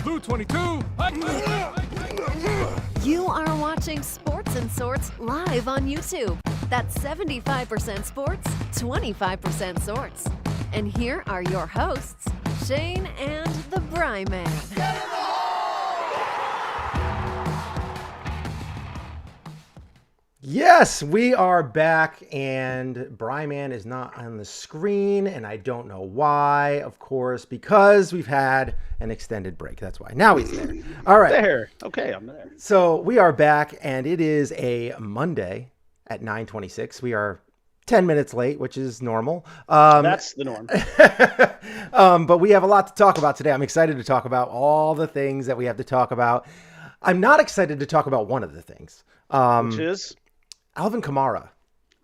Blue 22. You are watching Sports and Sorts live on YouTube. That's 75% sports, 25% sorts. And here are your hosts, Shane and the Bri Man. Yes, we are back, and Bri Man is not on the screen, and I don't know why, of course, because we've had an extended break. That's why. Now he's there. All right. There. Okay, I'm there. So we are back, and it is a Monday at 9:26. We are 10 minutes late, which is normal. That's the norm. But we have a lot to talk about today. I'm excited to talk about all the things that we have to talk about. I'm not excited to talk about one of the things. Which is? Alvin Kamara.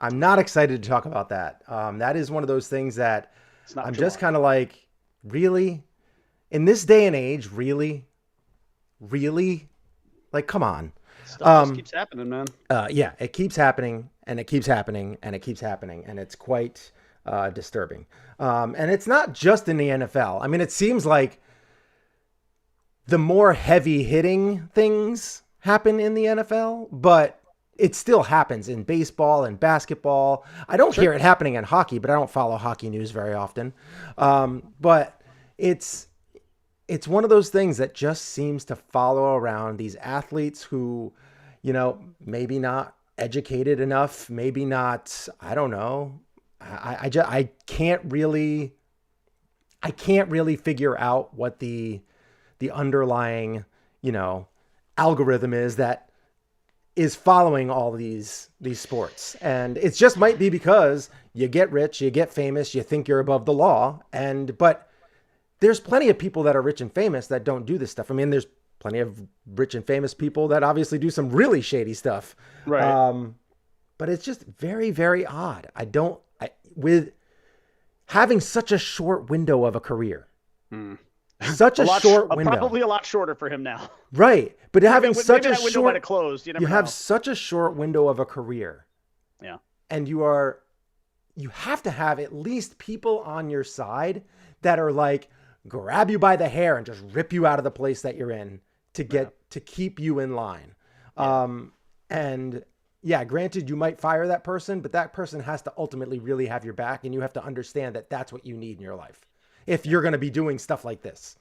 I'm not excited to talk about that. That is one of those things that I'm just kind of like, really? In this day and age, really? Like, come on. Stuff just keeps happening, man. Yeah, it keeps happening, and it keeps happening, and it keeps happening, and it's quite disturbing. And it's not just in the NFL. I mean, it seems like the more heavy-hitting things happen in the NFL, but it still happens in baseball and basketball. I don't hear it happening in hockey, but I don't follow hockey news very often. But it's one of those things that just seems to follow around these athletes who, maybe not educated enough, maybe not, I don't know. I can't really figure out what the underlying, algorithm is that is following all these sports. And it just might be because you get rich, you get famous, you think you're above the law. But there's plenty of people that are rich and famous that don't do this stuff. I mean, there's plenty of rich and famous people that obviously do some really shady stuff. Right. But it's just very, very odd. With having such a short window of a career, such a short window, probably a lot shorter for him now. Right. But having such a window might have closed. You have such a short window of a career. Yeah. And you have to have at least people on your side that are like, grab you by the hair and just rip you out of the place that you're in to keep you in line. And yeah, granted, you might fire that person, but that person has to ultimately really have your back, and you have to understand that that's what you need in your life if you're going to be doing stuff like this.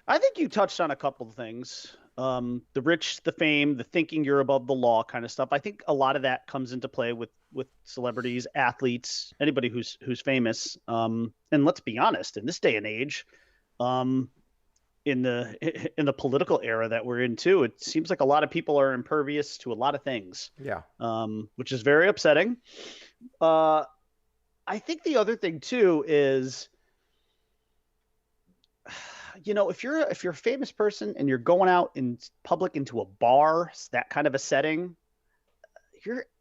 I think you touched on a couple of things. The rich, the fame, the thinking you're above the law kind of stuff. I think a lot of that comes into play with celebrities, athletes, anybody who's famous. And let's be honest, in this day and age, in the political era that we're in too, it seems like a lot of people are impervious to a lot of things. Yeah. Which is very upsetting. I think the other thing too is, if you're a famous person and you're going out in public into a bar, that kind of a setting,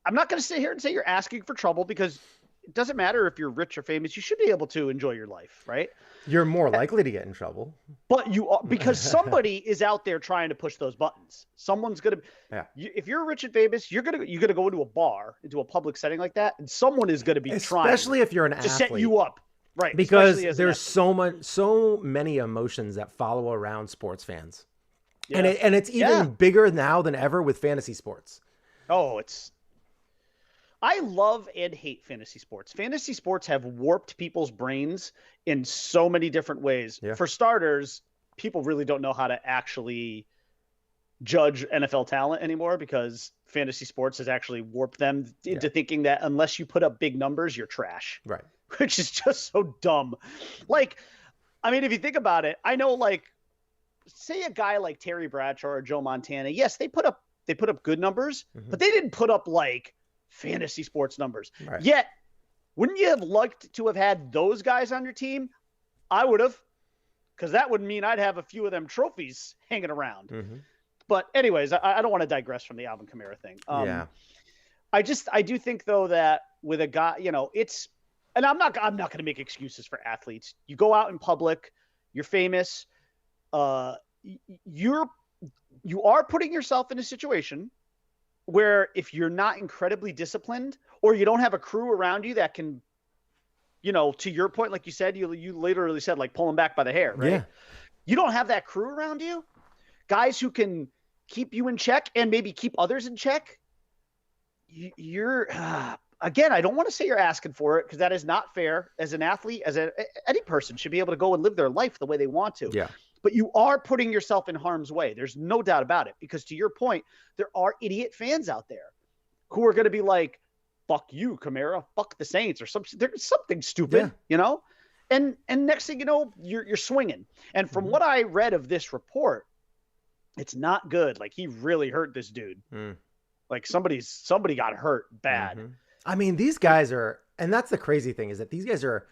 I'm not going to sit here and say you're asking for trouble, because it doesn't matter if you're rich or famous. You should be able to enjoy your life, right? You're more likely to get in trouble. But you are, because somebody is out there trying to push those buttons. Someone's going to, if you're rich and famous, you're going to go into a bar, into a public setting like that, and someone is going to be trying, especially if you're an athlete, to set you up. Right. Because there's so many emotions that follow around sports fans. Yeah. And it's even bigger now than ever with fantasy sports. Oh, I love and hate fantasy sports. Fantasy sports have warped people's brains in so many different ways. Yeah. For starters, people really don't know how to actually judge NFL talent anymore, because fantasy sports has actually warped them into thinking that unless you put up big numbers, you're trash. Right. Which is just so dumb. Like, I mean, if you think about it, I know, like, say a guy like Terry Bradshaw or Joe Montana, yes, they put up good numbers, but they didn't put up like fantasy sports numbers. Right. Yet, wouldn't you have liked to have had those guys on your team? I would have, because that would mean I'd have a few of them trophies hanging around. But anyways, I don't want to digress from the Alvin Kamara thing. I do think though that with a guy, it's, and I'm not going to make excuses for athletes. You go out in public, you're famous. You are putting yourself in a situation where if you're not incredibly disciplined, or you don't have a crew around you that can, to your point, like you said, you literally said, like, pull them back by the hair, right? you don't have that crew around you, guys who can keep you in check and maybe keep others in check, you're again, I don't want to say you're asking for it because that is not fair. As an athlete, any person should be able to go and live their life the way they want to. Yeah. But you are putting yourself in harm's way. There's no doubt about it, because to your point, there are idiot fans out there who are going to be like, fuck you, Kamara, fuck the Saints, or there's something stupid, And next thing you know, you're swinging. And from what I read of this report, it's not good. Like, he really hurt this dude. Like somebody got hurt bad. I mean, these guys are, and that's the crazy thing, is that these guys are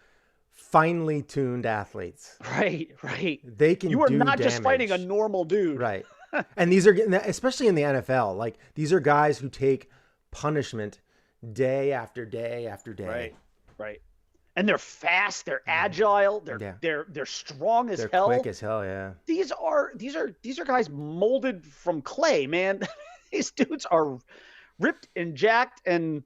finely tuned athletes. Right. They can. You are do not just damage. fighting a normal dude. Right. And these are, especially in the NFL, like these are guys who take punishment day after day after day. Right. And they're fast. They're agile. They're strong as hell. They're quick as hell. Yeah. These are guys molded from clay, man. These dudes are ripped and jacked, and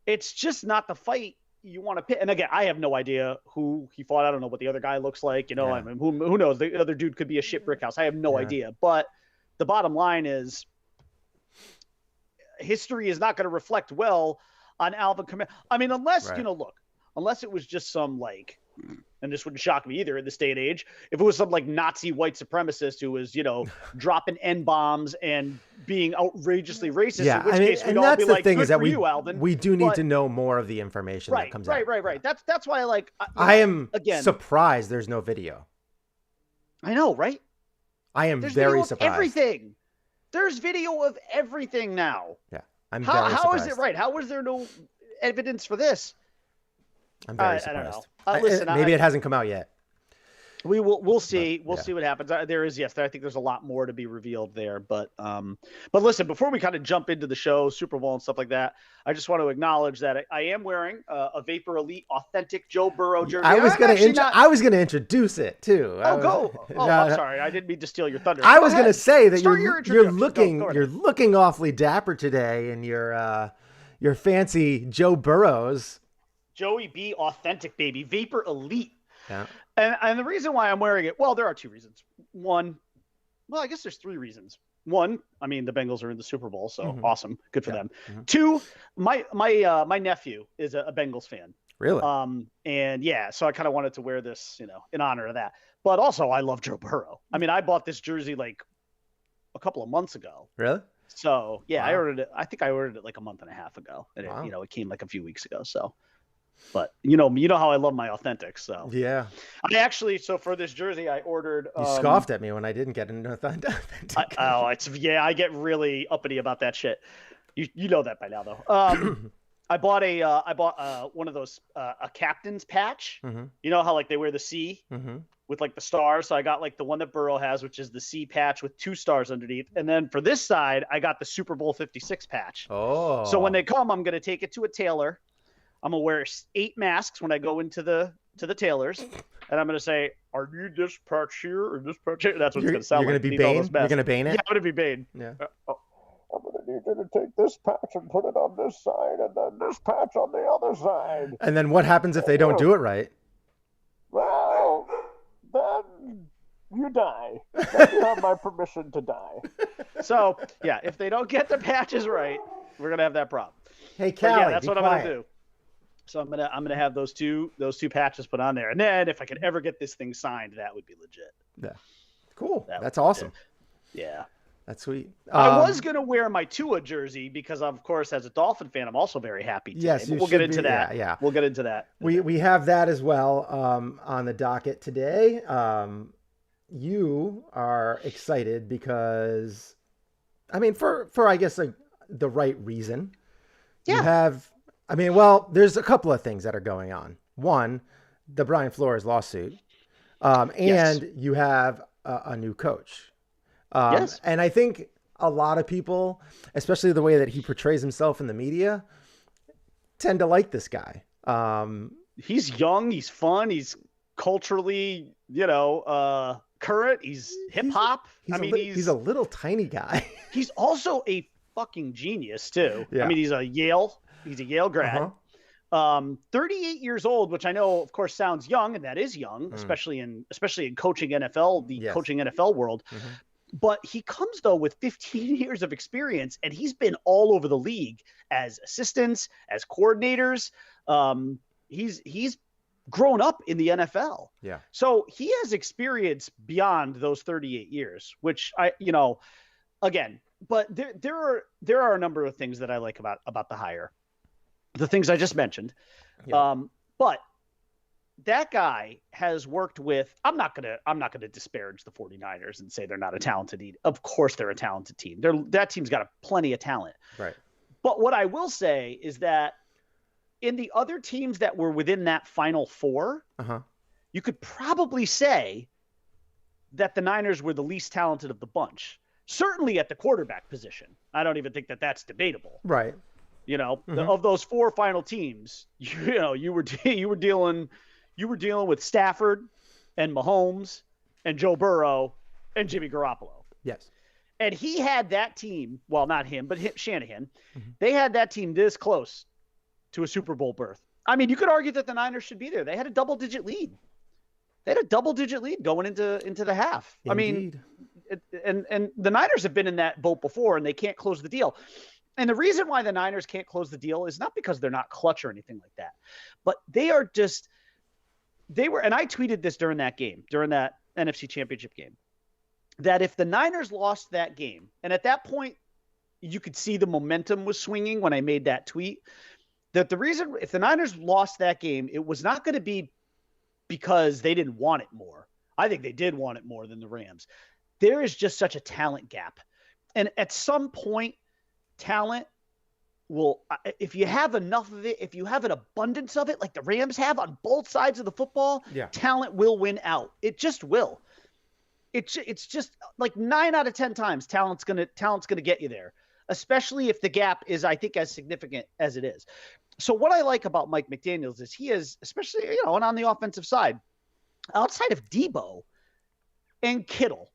it's just not the fight you want to pit. And again, I have no idea who he fought. I don't know what the other guy looks like. I mean, who knows? The other dude could be a shit brick house. I have no idea. But the bottom line is, history is not going to reflect well on Alvin Kamara. I mean, unless unless it was just some and this wouldn't shock me either in this day and age, if it was some Nazi white supremacist who was, dropping N-bombs and being outrageously racist, in which case we'd all be like, good for you, Alvin. We do need to know more of the information that comes out. Right. That's why I am surprised there's no video. I know, right? I am There's very video surprised. Of everything. There's video of everything now. Yeah. How is it right? How is there no evidence for this? I'm very surprised. I don't know. Listen, maybe it hasn't come out yet. We'll see. We'll see what happens. I think there's a lot more to be revealed there. But listen, before we kind of jump into the show, Super Bowl and stuff like that, I just want to acknowledge that I am wearing a Vapor Elite authentic Joe Burrow jersey. I was going to introduce it too. I'm sorry. I didn't mean to steal your thunder. I was going to say that you're looking awfully dapper today in your fancy Joe Burrows. Joey B authentic, baby. Vapor Elite. Yeah. And the reason why I'm wearing it, well, there are two reasons. One, well, I guess there's three reasons. One, I mean, the Bengals are in the Super Bowl, so awesome. Good for them. Two, my nephew is a Bengals fan. Really? And yeah, so I kind of wanted to wear this, in honor of that. But also, I love Joe Burrow. I mean, I bought this jersey a couple of months ago. Really? So yeah, wow. I think I ordered it a month and a half ago, and it came a few weeks ago. So. But you know how I love my authentics. So yeah, so for this jersey I ordered. You scoffed at me when I didn't get an authentic. I get really uppity about that shit. You know that by now though. I bought one of those a captain's patch. You know how they wear the C with the stars. So I got the one that Burrow has, which is the C patch with 2 stars underneath. And then for this side, I got the Super Bowl 56 patch. Oh. So when they come, I'm gonna take it to a tailor. I'm going to wear 8 masks when I go into the tailors, and I'm going to say, "I need this patch here or this patch here." That's what it's going to sound like. You're going to be Bane? You're going to Bane it? Yeah, I'm going to be Bane. Yeah. I'm going to need you to take this patch and put it on this side and then this patch on the other side. And then what happens if they don't do it right? Well, then you die. Then you have my permission to die. So, yeah, if they don't get the patches right, we're going to have that problem. Hey, Callie, yeah, that's what I'm going to do. So I'm gonna have those two patches put on there, and then if I could ever get this thing signed, that would be legit. Yeah, cool. That's awesome. Yeah, that's sweet. I was gonna wear my Tua jersey because, of course, as a Dolphin fan, I'm also very happy today. Yes, we'll get into that. Yeah, we'll get into that. We have that as well on the docket today. You are excited because, I mean, for I guess the right reason. Yeah. You have. I mean, well, there's a couple of things that are going on. One, the Brian Flores lawsuit, and you have a new coach. Yes. And I think a lot of people, especially the way that he portrays himself in the media, tend to like this guy. He's young. He's fun. He's culturally, current. He's hip hop. He's a little tiny guy. He's also a fucking genius too. Yeah. I mean, he's a Yale grad. 38 years old, which I know, of course, sounds young, and that is young, especially in coaching NFL, coaching NFL world. But he comes, though, with 15 years of experience, and he's been all over the league as assistants, as coordinators. He's grown up in the NFL. Yeah. So he has experience beyond those 38 years, which again, but there are a number of things that I like about the hire. The things I just mentioned. Yeah. But that guy has worked with, I'm not gonna disparage the 49ers and say they're not a talented team. Of course they're a talented team. That team's got plenty of talent. Right. But what I will say is that in the other teams that were within that Final Four, you could probably say that the Niners were the least talented of the bunch. Certainly at the quarterback position. I don't even think that that's debatable. Right. Of those four final teams, you were dealing with Stafford and Mahomes and Joe Burrow and Jimmy Garoppolo. Yes. And he had that team, well, not him, but Shanahan, they had that team this close to a Super Bowl berth. I mean, you could argue that the Niners should be there. They had a double-digit lead. Going into the half. Indeed. I mean, and the Niners have been in that boat before, and they can't close the deal. And the reason why the Niners can't close the deal is not because they're not clutch or anything like that, but they were, and I tweeted this during that NFC Championship game, that if the Niners lost that game, and at that point, you could see the momentum was swinging when I made that tweet, that the reason, if the Niners lost that game, it was not going to be because they didn't want it more. I think they did want it more than the Rams. There is just such a talent gap. And at some point, talent will, if you have enough of it, if you have an abundance of it, like the Rams have on both sides of the football, talent will win out. It just will. It's just like 9 out of 10 times talent's gonna get you there, especially if the gap is, I think, as significant as it is. So what I like about Mike McDaniels is he is, especially, and on the offensive side, outside of Debo and Kittle,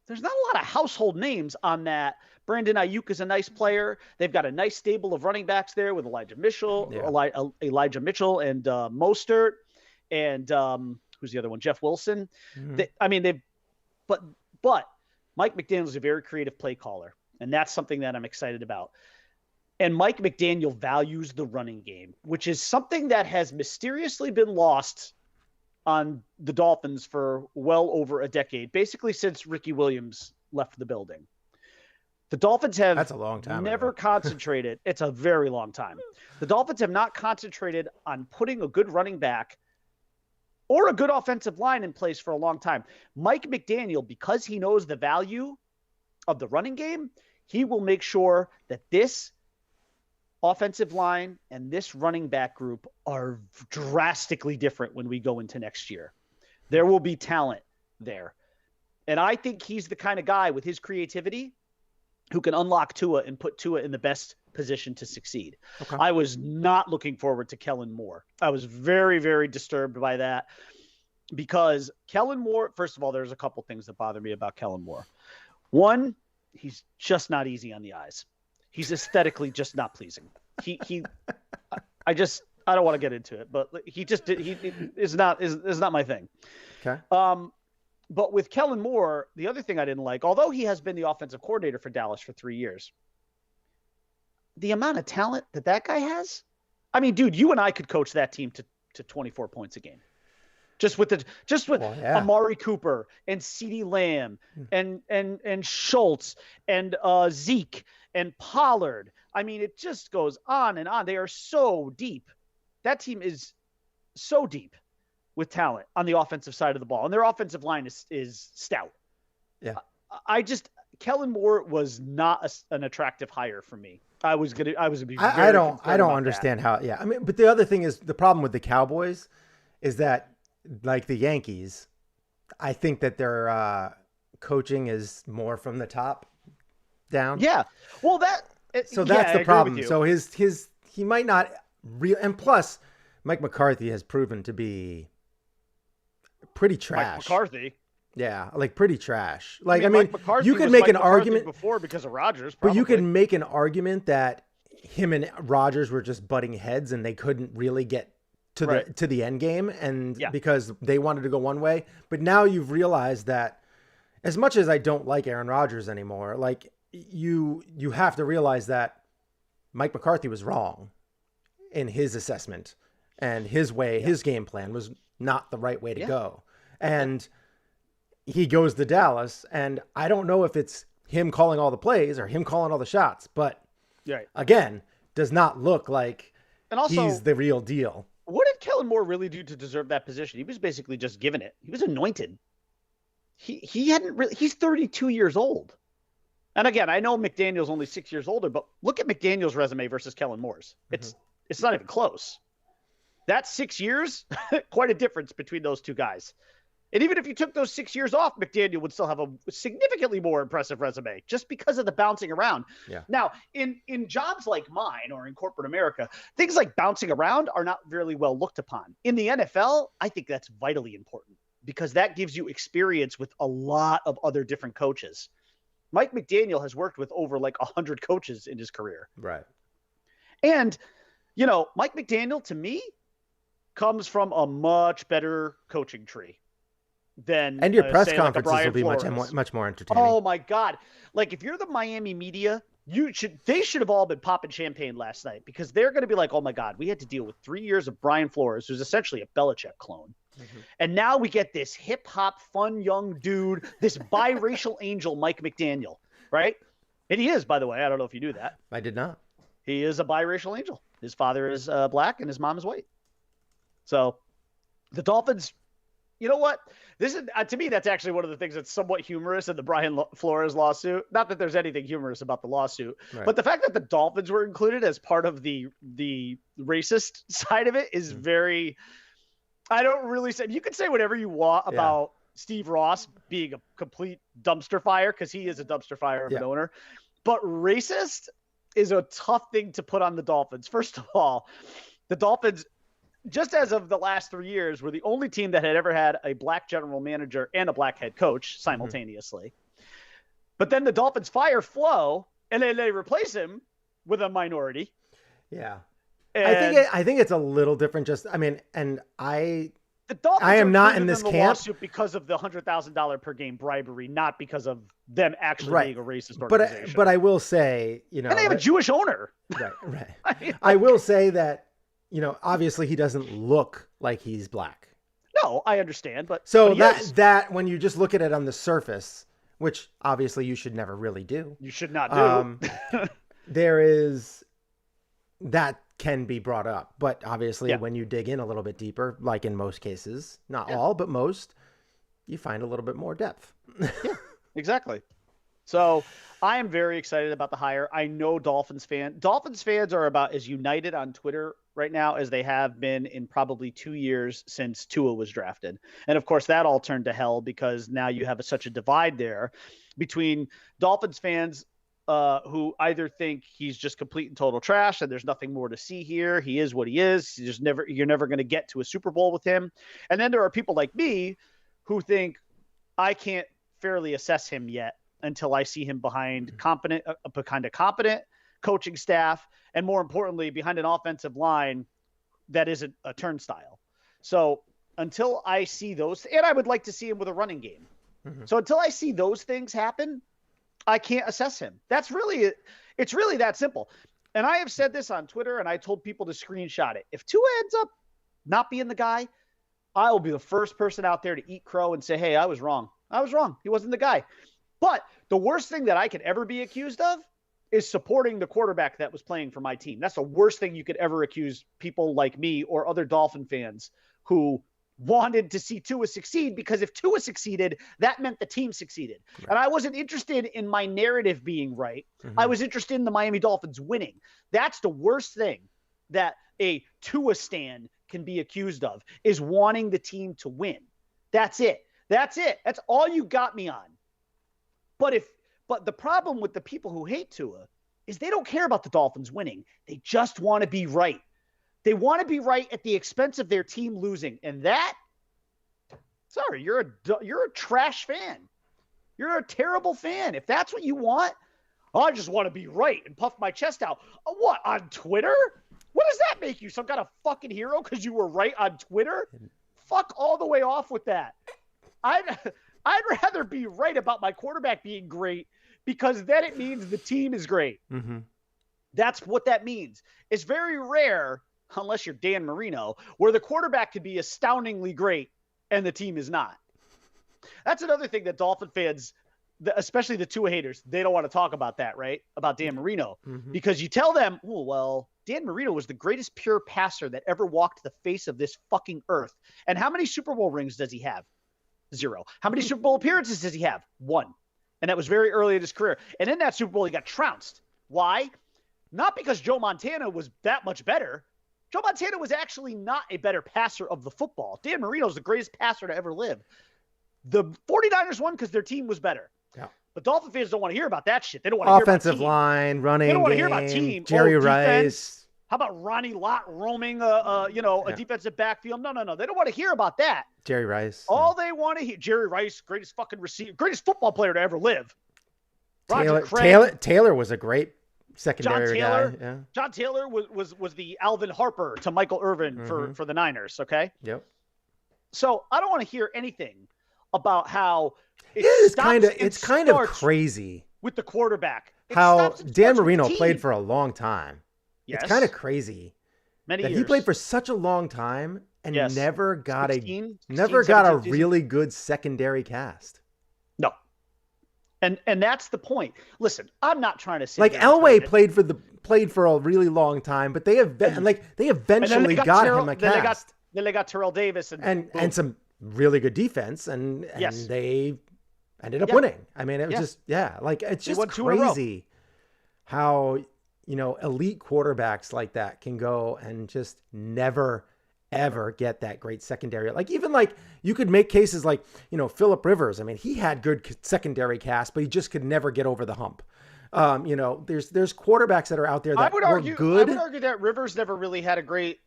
there's not a lot of household names on that. Brandon Ayuk is a nice player. They've got a nice stable of running backs there with Elijah Mitchell and Mostert, and who's the other one? Jeff Wilson. But Mike McDaniel is a very creative play caller, and that's something that I'm excited about. And Mike McDaniel values the running game, which is something that has mysteriously been lost on the Dolphins for well over a decade, basically since Ricky Williams left the building. The Dolphins have That's a long time never ago. concentrated. It's a very long time. The Dolphins have not concentrated on putting a good running back or a good offensive line in place for a long time. Mike McDaniel, because he knows the value of the running game, he will make sure that this offensive line and this running back group are drastically different when we go into next year. There will be talent there. And I think he's the kind of guy with his creativity who can unlock Tua and put Tua in the best position to succeed. Okay. I was not looking forward to Kellen Moore. I was very, very disturbed by that because Kellen Moore, first of all, there's a couple things that bother me about Kellen Moore. One, he's just not easy on the eyes. He's aesthetically just not pleasing. I don't want to get into it, but he is not my thing. Okay. But with Kellen Moore, the other thing I didn't like, although he has been the offensive coordinator for Dallas for 3 years, the amount of talent that guy has. I mean, dude, you and I could coach that team to 24 points a game. Just with Amari Cooper and CeeDee Lamb and Schultz and Zeke and Pollard. I mean, it just goes on and on. They are so deep. That team is so deep with talent on the offensive side of the ball, and their offensive line is stout. Yeah. Kellen Moore was not an attractive hire for me. I was gonna be. I don't understand how. Yeah. I mean, but the other thing is the problem with the Cowboys is that, like the Yankees, I think that their coaching is more from the top down. Yeah. Well, that's the problem. So he might not and plus Mike McCarthy has proven to be pretty trash. Mike McCarthy. Yeah, like pretty trash. Like, Mike McCarthy you could was make Mike an McCarthy argument before because of Rodgers, but you can make an argument that him and Rodgers were just butting heads and they couldn't really get to the end game, and because they wanted to go one way. But now you've realized that, as much as I don't like Aaron Rodgers anymore, like you have to realize that Mike McCarthy was wrong in his assessment, and his way, his game plan was not the right way to go. And he goes to Dallas, and I don't know if it's him calling all the plays or him calling all the shots, but again, does not look like he's the real deal. What did Kellen Moore really do to deserve that position? He was basically just given it. He was anointed. He hadn't really. He's 32 years old. And again, I know McDaniels only 6 years older, but look at McDaniels' resume versus Kellen Moore's. It's not even close. That's 6 years, quite a difference between those two guys. And even if you took those 6 years off, McDaniel would still have a significantly more impressive resume just because of the bouncing around. Yeah. Now, in jobs like mine or in corporate America, things like bouncing around are not really well looked upon. In the NFL, I think that's vitally important because that gives you experience with a lot of other different coaches. Mike McDaniel has worked with over like 100 coaches in his career. Right. And, you know, Mike McDaniel, to me, comes from a much better coaching tree than and your press say, conferences like will be much more entertaining. Oh my God. Like if you're the Miami media, they should have all been popping champagne last night because they're going to be like, oh my God, we had to deal with 3 years of Brian Flores, who's essentially a Belichick clone. And now we get this hip hop, fun young dude, this biracial angel, Mike McDaniel, right? And he is, by the way. I don't know if you knew that. I did not. He is a biracial angel. His father is black and his mom is white. So the Dolphins, you know what? This is to me, that's actually one of the things that's somewhat humorous in the Brian Flores lawsuit. Not that there's anything humorous about the lawsuit, but the fact that the Dolphins were included as part of the racist side of it is very. I don't really say. You can say whatever you want about Steve Ross being a complete dumpster fire because he is a dumpster fire of an owner, but racist is a tough thing to put on the Dolphins. First of all, the Dolphins, just as of the last 3 years, were the only team that had ever had a black general manager and a black head coach simultaneously. But then the Dolphins fire Flo, and then they replace him with a minority. Yeah. And I think it's a little different. I Dolphins am not in this the camp lawsuit because of the $100,000 per game bribery, not because of them actually being a racist organization. But I will say, you know, and they have a Jewish owner. Right. I will say that, you know, obviously he doesn't look like he's black. No, I understand, but that when you just look at it on the surface, which obviously you should never really do. You should not do. There is that can be brought up, but obviously when you dig in a little bit deeper, like in most cases, not all, but most, you find a little bit more depth. Yeah, exactly. So I am very excited about the hire. I know Dolphins fans are about as united on Twitter right now as they have been in probably 2 years since Tua was drafted. And of course that all turned to hell because now you have such a divide there between Dolphins fans who either think he's just complete and total trash and there's nothing more to see here. He is what he is. You're never going to get to a Super Bowl with him. And then there are people like me who think I can't fairly assess him yet until I see him behind a kind of competent coaching staff. And more importantly, behind an offensive line that isn't a turnstile. So until I see those, and I would like to see him with a running game. So until I see those things happen, I can't assess him. It's really that simple. And I have said this on Twitter and I told people to screenshot it. If Tua ends up not being the guy, I will be the first person out there to eat crow and say, hey, I was wrong. He wasn't the guy. But the worst thing that I could ever be accused of is supporting the quarterback that was playing for my team. That's the worst thing you could ever accuse people like me or other Dolphin fans who wanted to see Tua succeed, because if Tua succeeded, that meant the team succeeded. Right. And I wasn't interested in my narrative being right. I was interested in the Miami Dolphins winning. That's the worst thing that a Tua stan can be accused of, is wanting the team to win. That's it. That's all you got me on. But the problem with the people who hate Tua is they don't care about the Dolphins winning. They just want to be right. They want to be right at the expense of their team losing. And you're a trash fan. You're a terrible fan. If that's what you want, I just want to be right and puff my chest out. What, on Twitter? What does that make you? Some kind of fucking hero because you were right on Twitter? Fuck all the way off with that. I'd rather be right about my quarterback being great because then it means the team is great. Mm-hmm. That's what that means. It's very rare, unless you're Dan Marino, where the quarterback could be astoundingly great and the team is not. That's another thing that Dolphin fans, especially the Tua haters, they don't want to talk about that, right? About Dan Marino. Mm-hmm. Because you tell them, oh, well, Dan Marino was the greatest pure passer that ever walked the face of this fucking earth. And how many Super Bowl rings does he have? 0. How many Super Bowl appearances does he have? 1. And that was very early in his career. And in that Super Bowl, he got trounced. Why? Not because Joe Montana was that much better. Joe Montana was actually not a better passer of the football. Dan Marino is the greatest passer to ever live. The 49ers won because their team was better. Yeah. But Dolphin fans don't want to hear about that shit. They don't want to hear about offensive team. line, running They don't want to game, hear about team. Jerry defense. Rice. How about Ronnie Lott roaming a defensive backfield? No. They don't want to hear about that. Jerry Rice. All they want to hear, Jerry Rice, greatest fucking receiver, greatest football player to ever live. Roger Craig. Taylor was a great secondary guy. Yeah. John Taylor was the Alvin Harper to Michael Irvin for the Niners. Okay. Yep. So I don't want to hear anything about how it's kind of crazy with the quarterback. How Dan Marino played for a long time. Yes. It's kind of crazy Many that years. he played for such a long time and never got 16, a really good secondary cast. No. And that's the point. Listen, I'm not trying to say like Elway played for a really long time, but they eventually got him a cast. Then they got Terrell Davis and some really good defense and they ended up winning. I mean, it was it's just crazy how elite quarterbacks like that can go and just never, ever get that great secondary. Like even you could make cases like, Phillip Rivers. I mean, he had good secondary cast, but he just could never get over the hump. There's quarterbacks that are out there that were good. I would argue that Rivers never really had a great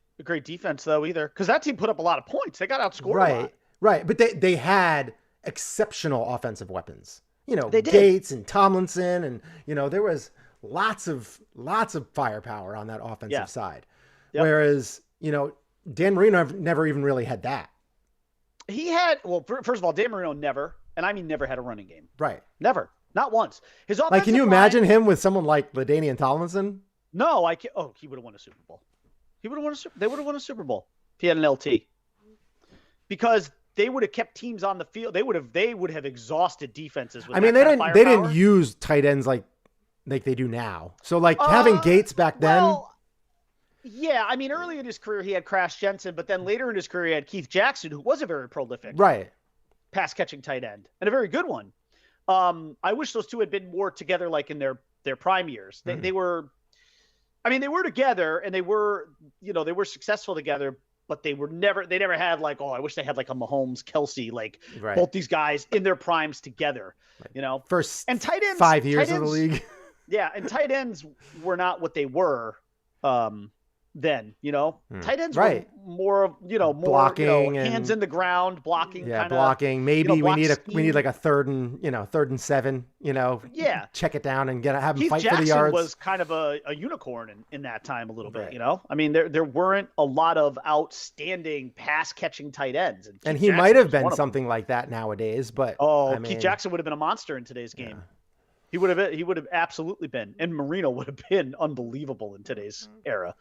defense though either, because that team put up a lot of points. They got outscored a lot. Right. But they had exceptional offensive weapons. They did. Gates and Tomlinson, and there was lots of firepower on that offensive side. Yep. Whereas, Dan Marino never even really had that. He had, first of all, Dan Marino never had a running game. Right. Never. Not once. His offensive can you imagine him with someone like LaDainian Tomlinson? No, I can't. Oh, he would have won a Super Bowl. They would have won a Super Bowl if he had an LT. Because they would have kept teams on the field. They would have exhausted defenses with they didn't use tight ends like they do now. So having Gates back then. Yeah, early in his career he had Crash Jensen, but then later in his career he had Keith Jackson, who was a very prolific pass catching tight end and a very good one. I wish those two had been more together, like in their prime years. They were, they were together and they were successful together, but they never had I wish they had like a Mahomes, Kelsey, both these guys in their primes together, First and tight ends, 5 years of the league. Yeah. And tight ends were not what they were, then, tight ends were more, more blocking, hands in the ground, blocking. Yeah. Blocking. Maybe we need like a third and 7, check it down and have him Keith fight Jackson for the yards. Was kind of a unicorn in that time a little bit, there weren't a lot of outstanding pass catching tight ends. And he might have been something like that nowadays, but Keith Jackson would have been a monster in today's game. He would have absolutely been, and Marino would have been unbelievable in today's era.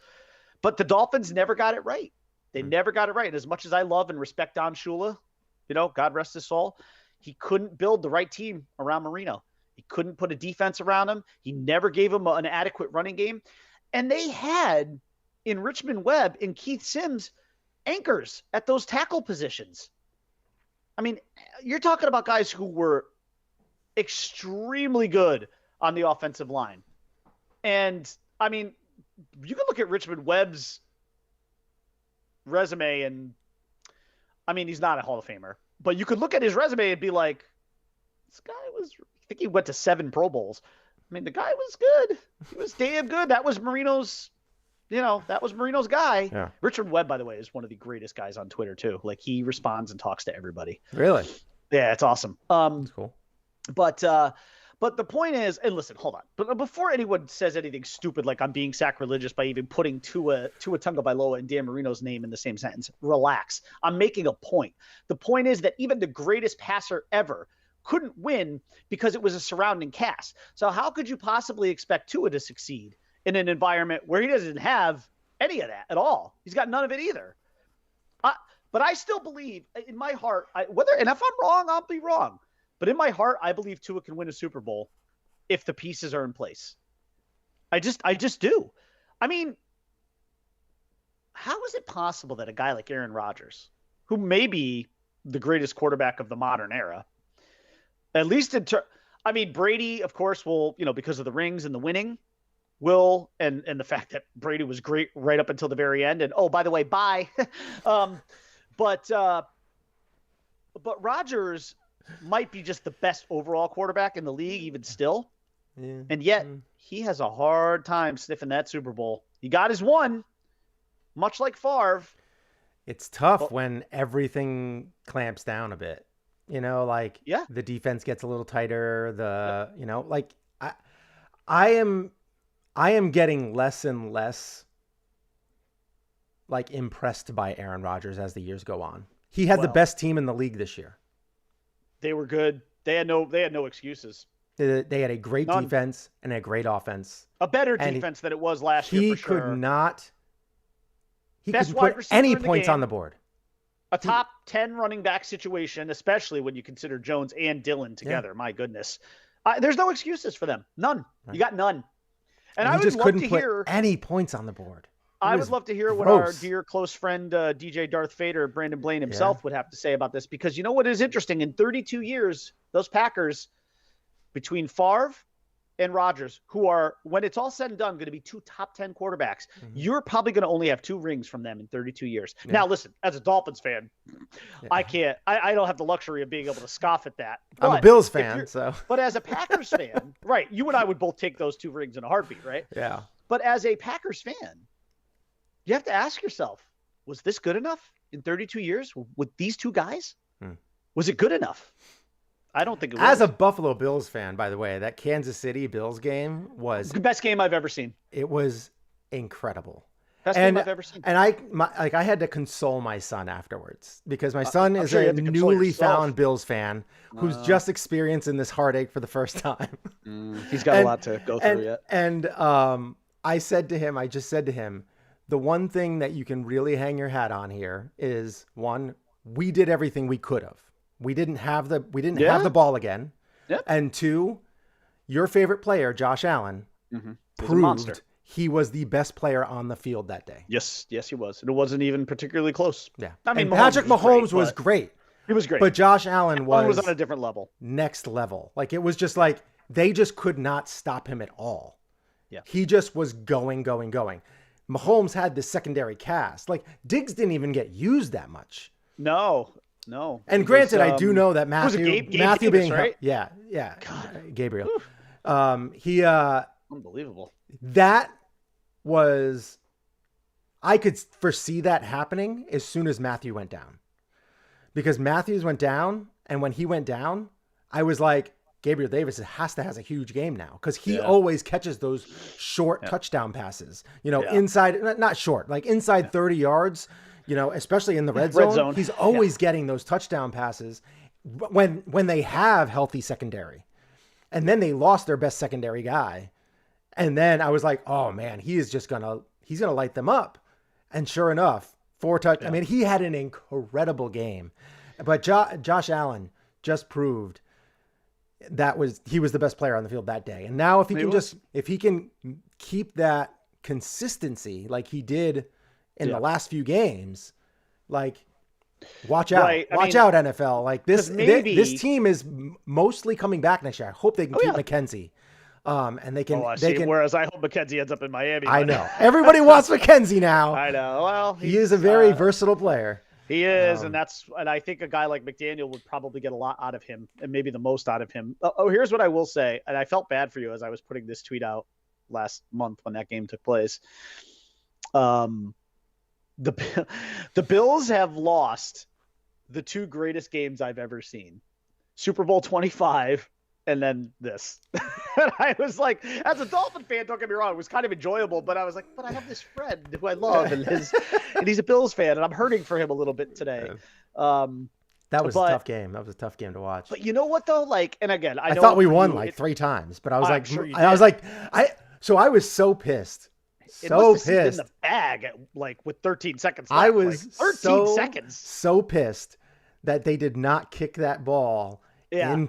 But the Dolphins never got it right. They never got it right. And as much as I love and respect Don Shula, God rest his soul, he couldn't build the right team around Marino. He couldn't put a defense around him. He never gave him an adequate running game. And they had, in Richmond Webb and Keith Sims, anchors at those tackle positions. You're talking about guys who were extremely good on the offensive line. And, you can look at Richmond Webb's resume and, he's not a Hall of Famer, but you could look at his resume and be like, this guy I think he went to 7 Pro Bowls. The guy was good. He was damn good. That was Marino's, guy. Yeah. Richard Webb, by the way, is one of the greatest guys on Twitter too. He responds and talks to everybody. Really? Yeah, it's awesome. That's cool. But But the point is, and listen, hold on. But before anyone says anything stupid like I'm being sacrilegious by even putting Tua Tagovailoa and Dan Marino's name in the same sentence, relax. I'm making a point. The point is that even the greatest passer ever couldn't win because it was a surrounding cast. So how could you possibly expect Tua to succeed in an environment where he doesn't have any of that at all? He's got none of it either. But I still believe in my heart, and if I'm wrong, I'll be wrong. But in my heart, I believe Tua can win a Super Bowl if the pieces are in place. I just do. I mean, how is it possible that a guy like Aaron Rodgers, who may be the greatest quarterback of the modern era, at least Brady, of course, will, because of the rings and the winning, and the fact that Brady was great right up until the very end. And, oh, by the way, bye. But Rodgers might be just the best overall quarterback in the league, even still. Yeah. And yet he has a hard time sniffing that Super Bowl. He got his one, much like Favre. It's tough when everything clamps down a bit. The defense gets a little tighter. I am getting less and less impressed by Aaron Rodgers as the years go on. He had the best team in the league this year. They were good. They had no excuses. They had a great defense and a great offense. A better defense than it was last year, for sure. He couldn't put any points on the board. A top 10 running back situation, especially when you consider Jones and Dillon together. Yeah. My goodness. There's no excuses for them. None. Right. You got none. And I would just couldn't put any points on the board. I would love to hear what our dear close friend, DJ Darth Vader, Brandon Blaine himself would have to say about this. Because you know what is interesting? In 32 years, those Packers, between Favre and Rodgers, who are, when it's all said and done, going to be two top 10 quarterbacks, you're probably going to only have 2 rings from them in 32 years. Yeah. Now, listen, as a Dolphins fan, I don't have the luxury of being able to scoff at that. I'm a Bills fan, so. But as a Packers fan, right, you and I would both take those 2 rings in a heartbeat, right? Yeah. But as a Packers fan, you have to ask yourself, was this good enough in 32 years with these 2 guys? Was it good enough? I don't think it was. As a Buffalo Bills fan, by the way, that Kansas City Bills game was the best game I've ever seen. It was incredible. Best game I've ever seen. And I had to console my son afterwards because my son is a newly found Bills fan who's just experiencing this heartache for the first time. He's got a lot to go through yet. And I said to him, the one thing that you can really hang your hat on here is, one, we did everything we could have. We didn't have the ball again. Yep. And 2, your favorite player, Josh Allen, proved he was the best player on the field that day. Yes, he was. And it wasn't even particularly close. Yeah. I mean, Patrick Mahomes was great. He was great. But Josh Allen was on a different level. Next level. It was just they just could not stop him at all. Yeah. He just was going. Mahomes had this secondary cast. Diggs didn't even get used that much. No. And granted, I do know that Matthew Davis, being right? Yeah. God. Gabriel. Unbelievable. That was, I could foresee that happening as soon as Matthew went down, because Matthews went down, and when he went down, I was like, Gabriel Davis has a huge game now, because he always catches those short touchdown passes, inside, not short, inside 30 yards, especially in the red zone. He's always getting those touchdown passes when they have healthy secondary. And then they lost their best secondary guy. And then I was like, oh man, he's going to light them up. And sure enough, 4 touch. Yeah. I mean, he had an incredible game, but Josh Allen just proved he was the best player on the field that day. And now if he can keep that consistency like he did in the last few games, watch out, watch out, NFL. This team is mostly coming back next year. I hope they can keep McKenzie. And they can. Whereas I hope McKenzie ends up in Miami. I know everybody wants McKenzie now. I know. Well, he is a very versatile player. He is, and I think a guy like McDaniel would probably get a lot out of him, and maybe the most out of him. Here's what I will say, and I felt bad for you as I was putting this tweet out last month when that game took place. The Bills have lost the 2 greatest games I've ever seen: Super Bowl 25 and then this. And I was like, as a Dolphin fan, don't get me wrong, it was kind of enjoyable, but I was like, but I have this friend who I love, and he's a Bills fan, and I'm hurting for him a little bit today. That was a tough game. That was a tough game to watch. But you know what though? Like, and again, I know thought we won like 3 times, but I was like, sure I was so pissed. It So must have pissed. in the bag with 13 seconds left. I was 13 seconds. So pissed that they did not kick that ball in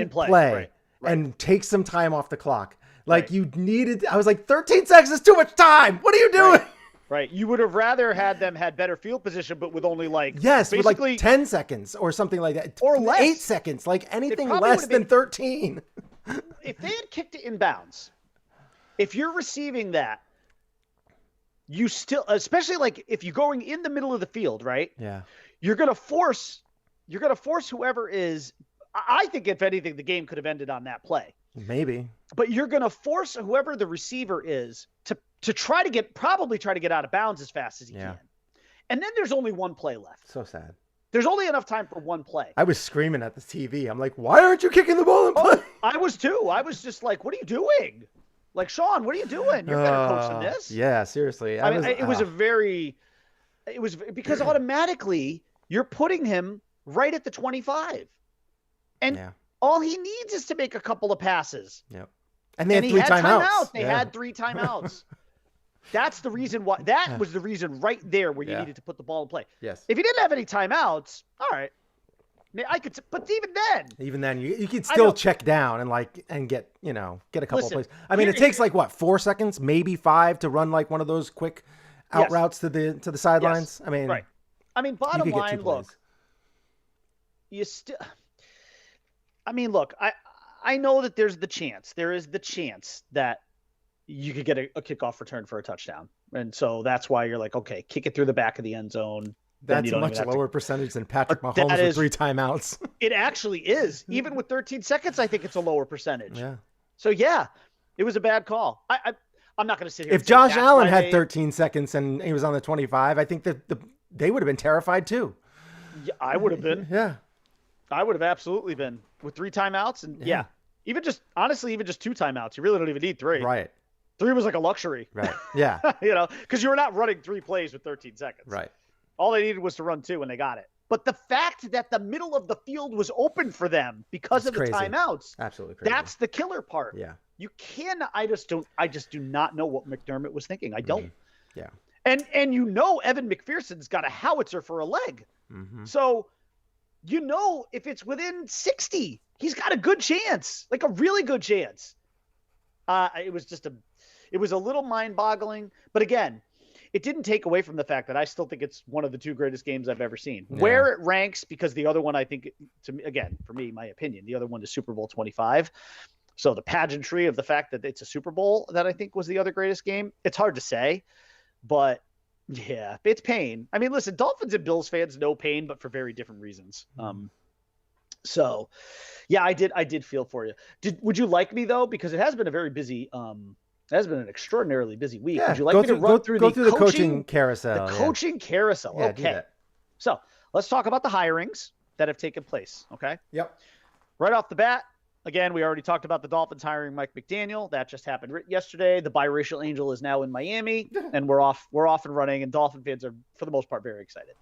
play, right. and take some time off the clock. Like you needed. I was like, 13 seconds is too much time. What are you doing? Right. You would have rather had them had better field position, but with only with basically like 10 seconds or something like that, or less. 8 seconds, like anything less than 13. If they had kicked it in bounds, if you're receiving that, you still, especially like if you're going in the middle of the field, right? Yeah. You're gonna force whoever is. I think if anything, the game could have ended on that play. Maybe. But you're gonna force whoever the receiver is to try to get out of bounds as fast as he can. And then there's only one play left. So sad. There's only enough time for one play. I was screaming at the TV. I'm like, why aren't you kicking the ball in play? I was too. I was just like, what are you doing? Like, Sean, what are you doing? You're better coach than this. Yeah, seriously. It was because automatically you're putting him right at the 25. And all he needs is to make a couple of passes. Yep. And they had 3 timeouts. They had 3 timeouts. That's the reason why. That was the reason right there where you needed to put the ball in play. Yes. If you didn't have any timeouts, all right. I could, but even then, you could still check down and get a couple of plays. I mean, it takes like what, 4 seconds, maybe 5 to run like one of those quick out routes to the sidelines. Yes. I mean, right. I mean, bottom line, look, you still. I mean, look, I know that there is the chance that you could get a kickoff return for a touchdown, and so that's why you're like, okay, kick it through the back of the end zone. That's a much lower percentage than Patrick Mahomes with 3 timeouts. It actually is. Even with 13 seconds, I think it's a lower percentage. Yeah. So, it was a bad call. I'm not going to sit here. If Josh Allen had 13 seconds and he was on the 25, I think that they would have been terrified too. Yeah, I would have been. Yeah. I would have absolutely been with 3 timeouts. And even just 2 timeouts. You really don't even need 3. Right. 3 was like a luxury. Right. Yeah. Because you were not running 3 plays with 13 seconds. Right. All they needed was to run 2 and they got it. But the fact that the middle of the field was open for them because of the timeouts, absolutely crazy. That's the killer part. Yeah. You can. I just do not know what McDermott was thinking. I don't. Yeah. And Evan McPherson's got a howitzer for a leg. Mm-hmm. So, if it's within 60, he's got a good chance, like a really good chance. It was a little mind-boggling, but again, it didn't take away from the fact that I still think it's one of the 2 greatest games I've ever seen. Yeah. Where it ranks, because the other one, I think, for me, my opinion, the other one is Super Bowl 25. So the pageantry of the fact that it's a Super Bowl that I think was the other greatest game, it's hard to say. But, yeah, it's pain. I mean, listen, Dolphins and Bills fans know pain, but for very different reasons. So, yeah, I did feel for you. Would you like me, though? Because it has been a very busy it has been an extraordinarily busy week. Yeah, would you like me to run through the coaching carousel? The coaching carousel. Yeah, okay. So let's talk about the hirings that have taken place. Okay. Yep. Right off the bat, again, we already talked about the Dolphins hiring Mike McDaniel. That just happened yesterday. The biracial angel is now in Miami, and we're off and running. And Dolphin fans are, for the most part, very excited.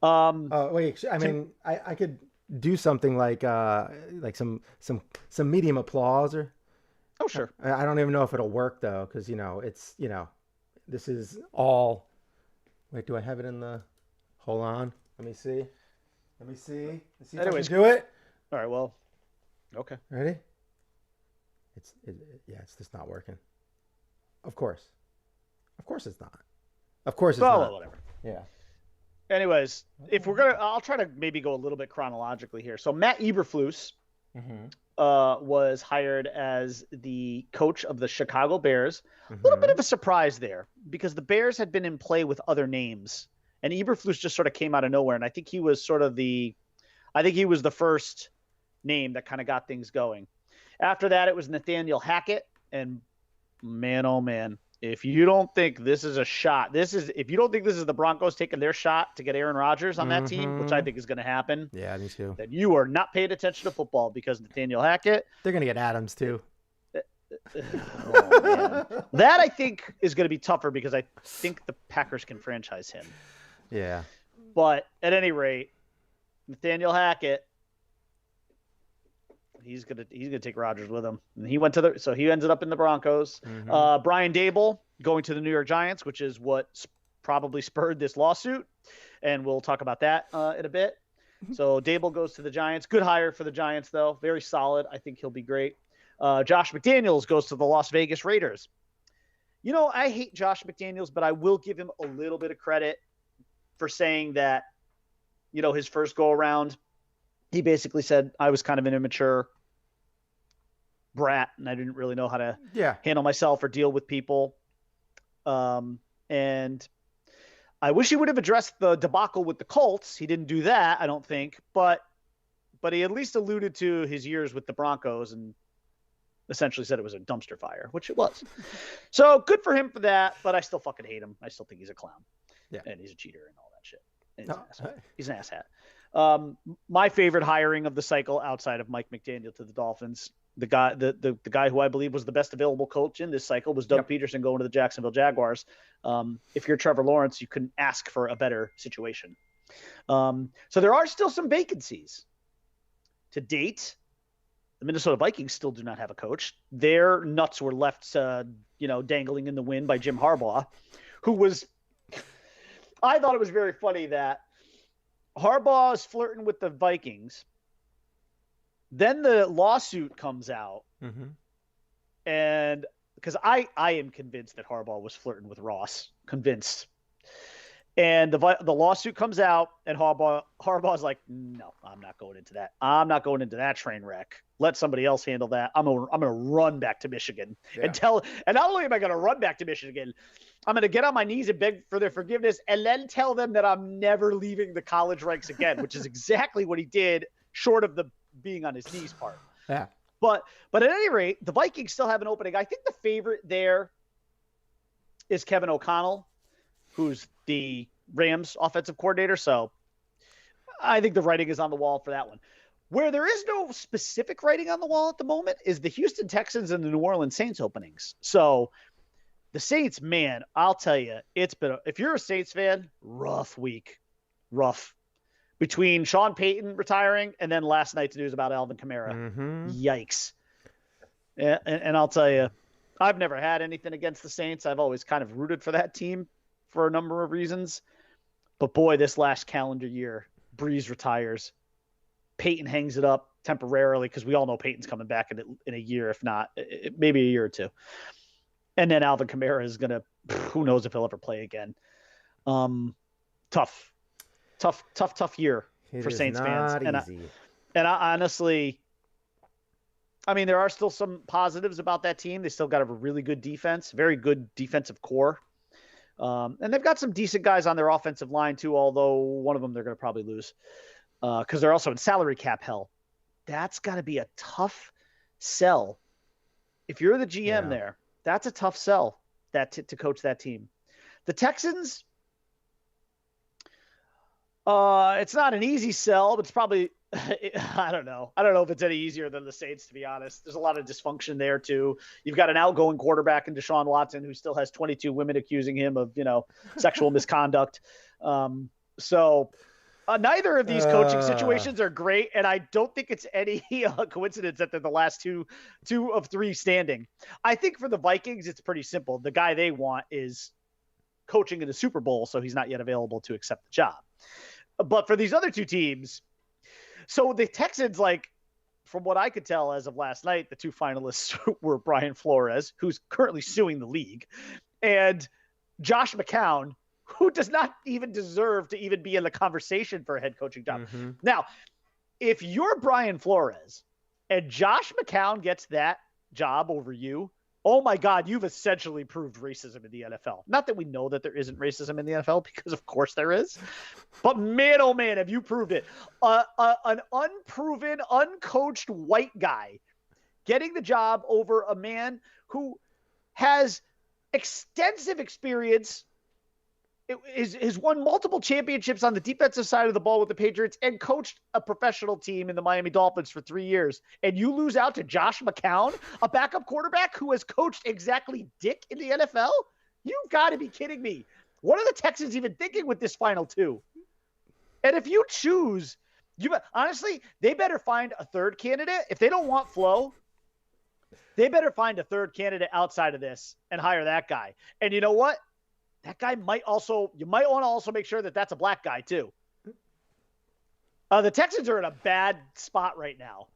Yeah. Wait, I mean, I could do something like some medium applause or. Oh, sure. I don't even know if it'll work though, because this is all. Wait, do I have it in the? Hold on. Let me see. Anyways, if I can do it. All right. Well. Okay. Ready? It's just not working. Of course it's not. Of course it's not. Well, whatever. Yeah. Anyways, I'll try to maybe go a little bit chronologically here. So Matt Eberflus. Mm-hmm. Was hired as the coach of the Chicago Bears. Mm-hmm. A little bit of a surprise there because the Bears had been in play with other names, and Eberflus just sort of came out of nowhere. And I think he was the first name that kind of got things going. After that, it was Nathaniel Hackett, and man, oh man, if you don't think this is a shot, if you don't think this is the Broncos taking their shot to get Aaron Rodgers on that team, which I think is going to happen. Yeah, me too. Then you are not paying attention to football, because Nathaniel Hackett. They're going to get Adams too. That I think is going to be tougher, because I think the Packers can franchise him. Yeah. But at any rate, Nathaniel Hackett, he's gonna take Rodgers with him. And he ended up in the Broncos. Brian Dable going to the New York Giants, which is what probably spurred this lawsuit, and we'll talk about that in a bit. So Dable goes to the Giants. Good hire for the Giants, though. Very solid. I think he'll be great. Josh McDaniels goes to the Las Vegas Raiders. You know, I hate Josh McDaniels, but I will give him a little bit of credit for saying that, you know, his first go around, he basically said, I was kind of an immature brat and I didn't really know how to handle myself or deal with people. And I wish he would have addressed the debacle with the Colts. He didn't do that, I don't think, but he at least alluded to his years with the Broncos and essentially said it was a dumpster fire, which it was. So good for him for that, but I still fucking hate him. I still think he's a clown. Yeah. And he's a cheater and all that shit. And he's an asshat. My favorite hiring of the cycle outside of Mike McDaniel to the Dolphins, the guy who I believe was the best available coach in this cycle was Doug Peterson going to the Jacksonville Jaguars. If you're Trevor Lawrence, you couldn't ask for a better situation. So there are still some vacancies. To date, the Minnesota Vikings still do not have a coach. Their nuts were left, dangling in the wind by Jim Harbaugh, who was – I thought it was very funny that Harbaugh is flirting with the Vikings. Then the lawsuit comes out. And because I am convinced that Harbaugh was flirting with Ross, convinced. And the lawsuit comes out, and Harbaugh's like, no, I'm not going into that. I'm not going into that train wreck. Let somebody else handle that. I'm gonna run back to Michigan and not only am I gonna run back to Michigan, I'm gonna get on my knees and beg for their forgiveness, and then tell them that I'm never leaving the college ranks again, which is exactly what he did, short of the being on his knees part. Yeah. But at any rate, the Vikings still have an opening. I think the favorite there is Kevin O'Connell, who's the Rams offensive coordinator. So I think the writing is on the wall for that one. Where there is no specific writing on the wall at the moment is the Houston Texans and the New Orleans Saints openings. So the Saints, man, I'll tell you, if you're a Saints fan, rough week. Rough. Between Sean Payton retiring and then last night's news about Alvin Kamara. Yikes. And I'll tell you, I've never had anything against the Saints. I've always kind of rooted for that team for a number of reasons. But boy, this last calendar year, Breeze retires. Peyton hangs it up temporarily because we all know Peyton's coming back in a year, if not maybe a year or two. And then Alvin Kamara is going to, who knows if he'll ever play again. Tough year for Saints fans. And I honestly, I mean, there are still some positives about that team. They still got a really good defense, very good defensive core. And they've got some decent guys on their offensive line too, although one of them they're going to probably lose because they're also in salary cap hell. That's got to be a tough sell. If you're the GM there, that's a tough sell to coach that team. The Texans, it's not an easy sell, but it's probably, I don't know if it's any easier than the Saints, to be honest. There's a lot of dysfunction there too. You've got an outgoing quarterback in Deshaun Watson who still has 22 women accusing him of, sexual misconduct. So neither of these coaching situations are great. And I don't think it's any coincidence that they're the last two of three standing. I think for the Vikings, it's pretty simple. The guy they want is coaching in the Super Bowl, so he's not yet available to accept the job. But for these other two teams, so the Texans, from what I could tell as of last night, the two finalists were Brian Flores, who's currently suing the league, and Josh McCown, who does not even deserve to even be in the conversation for a head coaching job. Now, if you're Brian Flores and Josh McCown gets that job over you, oh my God, you've essentially proved racism in the NFL. Not that we know that there isn't racism in the NFL, because of course there is. But man, oh man, have you proved it. An unproven, uncoached white guy getting the job over a man who has extensive experience. Has won multiple championships on the defensive side of the ball with the Patriots and coached a professional team in the Miami Dolphins for 3 years. And you lose out to Josh McCown, a backup quarterback who has coached exactly dick in the NFL? You've got to be kidding me. What are the Texans even thinking with this final two? And if you choose, honestly, they better find a third candidate. If they don't want Flo, they better find a third candidate outside of this and hire that guy. And you know what? That guy might also, you might want to also make sure that that's a black guy too. The Texans are in a bad spot right now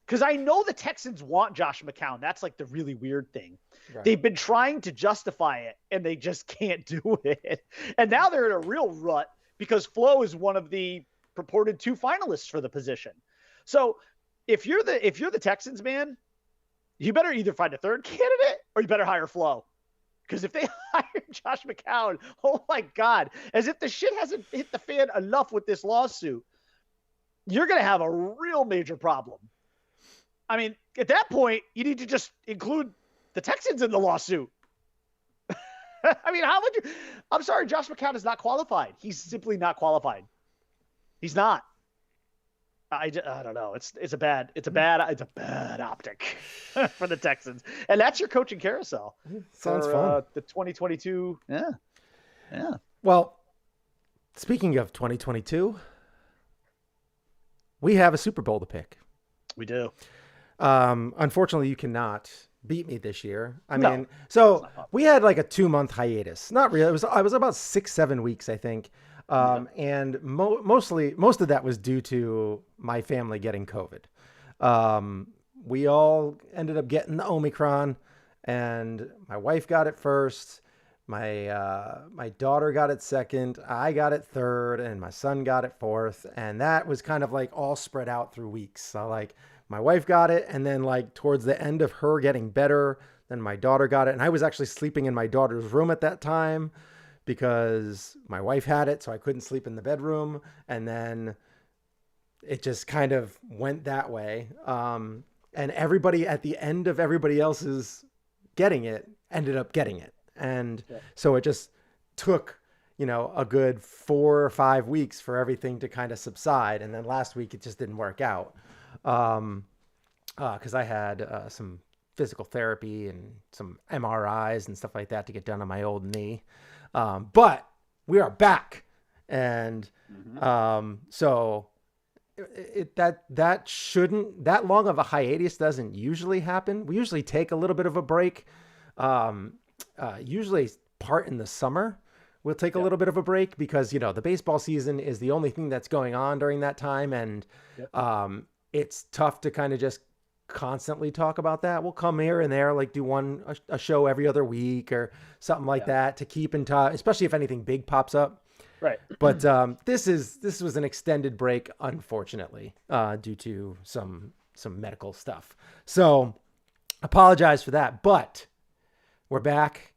because I know the Texans want Josh McCown. That's like the really weird thing. Right. They've been trying to justify it and they just can't do it. And now they're in a real rut because Flo is one of the purported 2 finalists for the position. So if you're the Texans, man, you better either find a third candidate or you better hire Flo. Because if they hire Josh McCown, oh my God, as if the shit hasn't hit the fan enough with this lawsuit, you're going to have a real major problem. I mean, at that point, you need to just include the Texans in the lawsuit. I mean, how would you? I'm sorry, Josh McCown is not qualified. He's simply not qualified. He's not. I don't know. It's a bad optic for the Texans, and that's your coaching carousel. Sounds fun. The 2022. Yeah. Well, speaking of 2022, we have a Super Bowl to pick. We do. Unfortunately, you cannot beat me this year. I mean, so we had like a 2-month hiatus. Not really. I was about 6-7 weeks, I think. And most of that was due to my family getting COVID. We all ended up getting the Omicron, and my wife got it first. My daughter got it second. I got it third, and my son got it fourth. And that was kind of like all spread out through weeks. So like my wife got it, and then like towards the end of her getting better, then my daughter got it. And I was actually sleeping in my daughter's room at that time, because my wife had it, so I couldn't sleep in the bedroom. And then it just kind of went that way. And everybody at the end of everybody else's getting it ended up getting it. And so it just took, a good 4 or 5 weeks for everything to kind of subside. And then last week it just didn't work out. Because I had some physical therapy and some MRIs and stuff like that to get done on my old knee. But we are back, and so that long of a hiatus doesn't usually happen. We usually take a little bit of a break. Usually part in the summer, we'll take a little bit of a break because the baseball season is the only thing that's going on during that time, and it's tough to kind of just constantly talk about that. We'll come here and there, like do a show every other week or something like that to keep in touch, especially if anything big pops up. Right. But this was an extended break, unfortunately, due to some medical stuff. So apologize for that, but we're back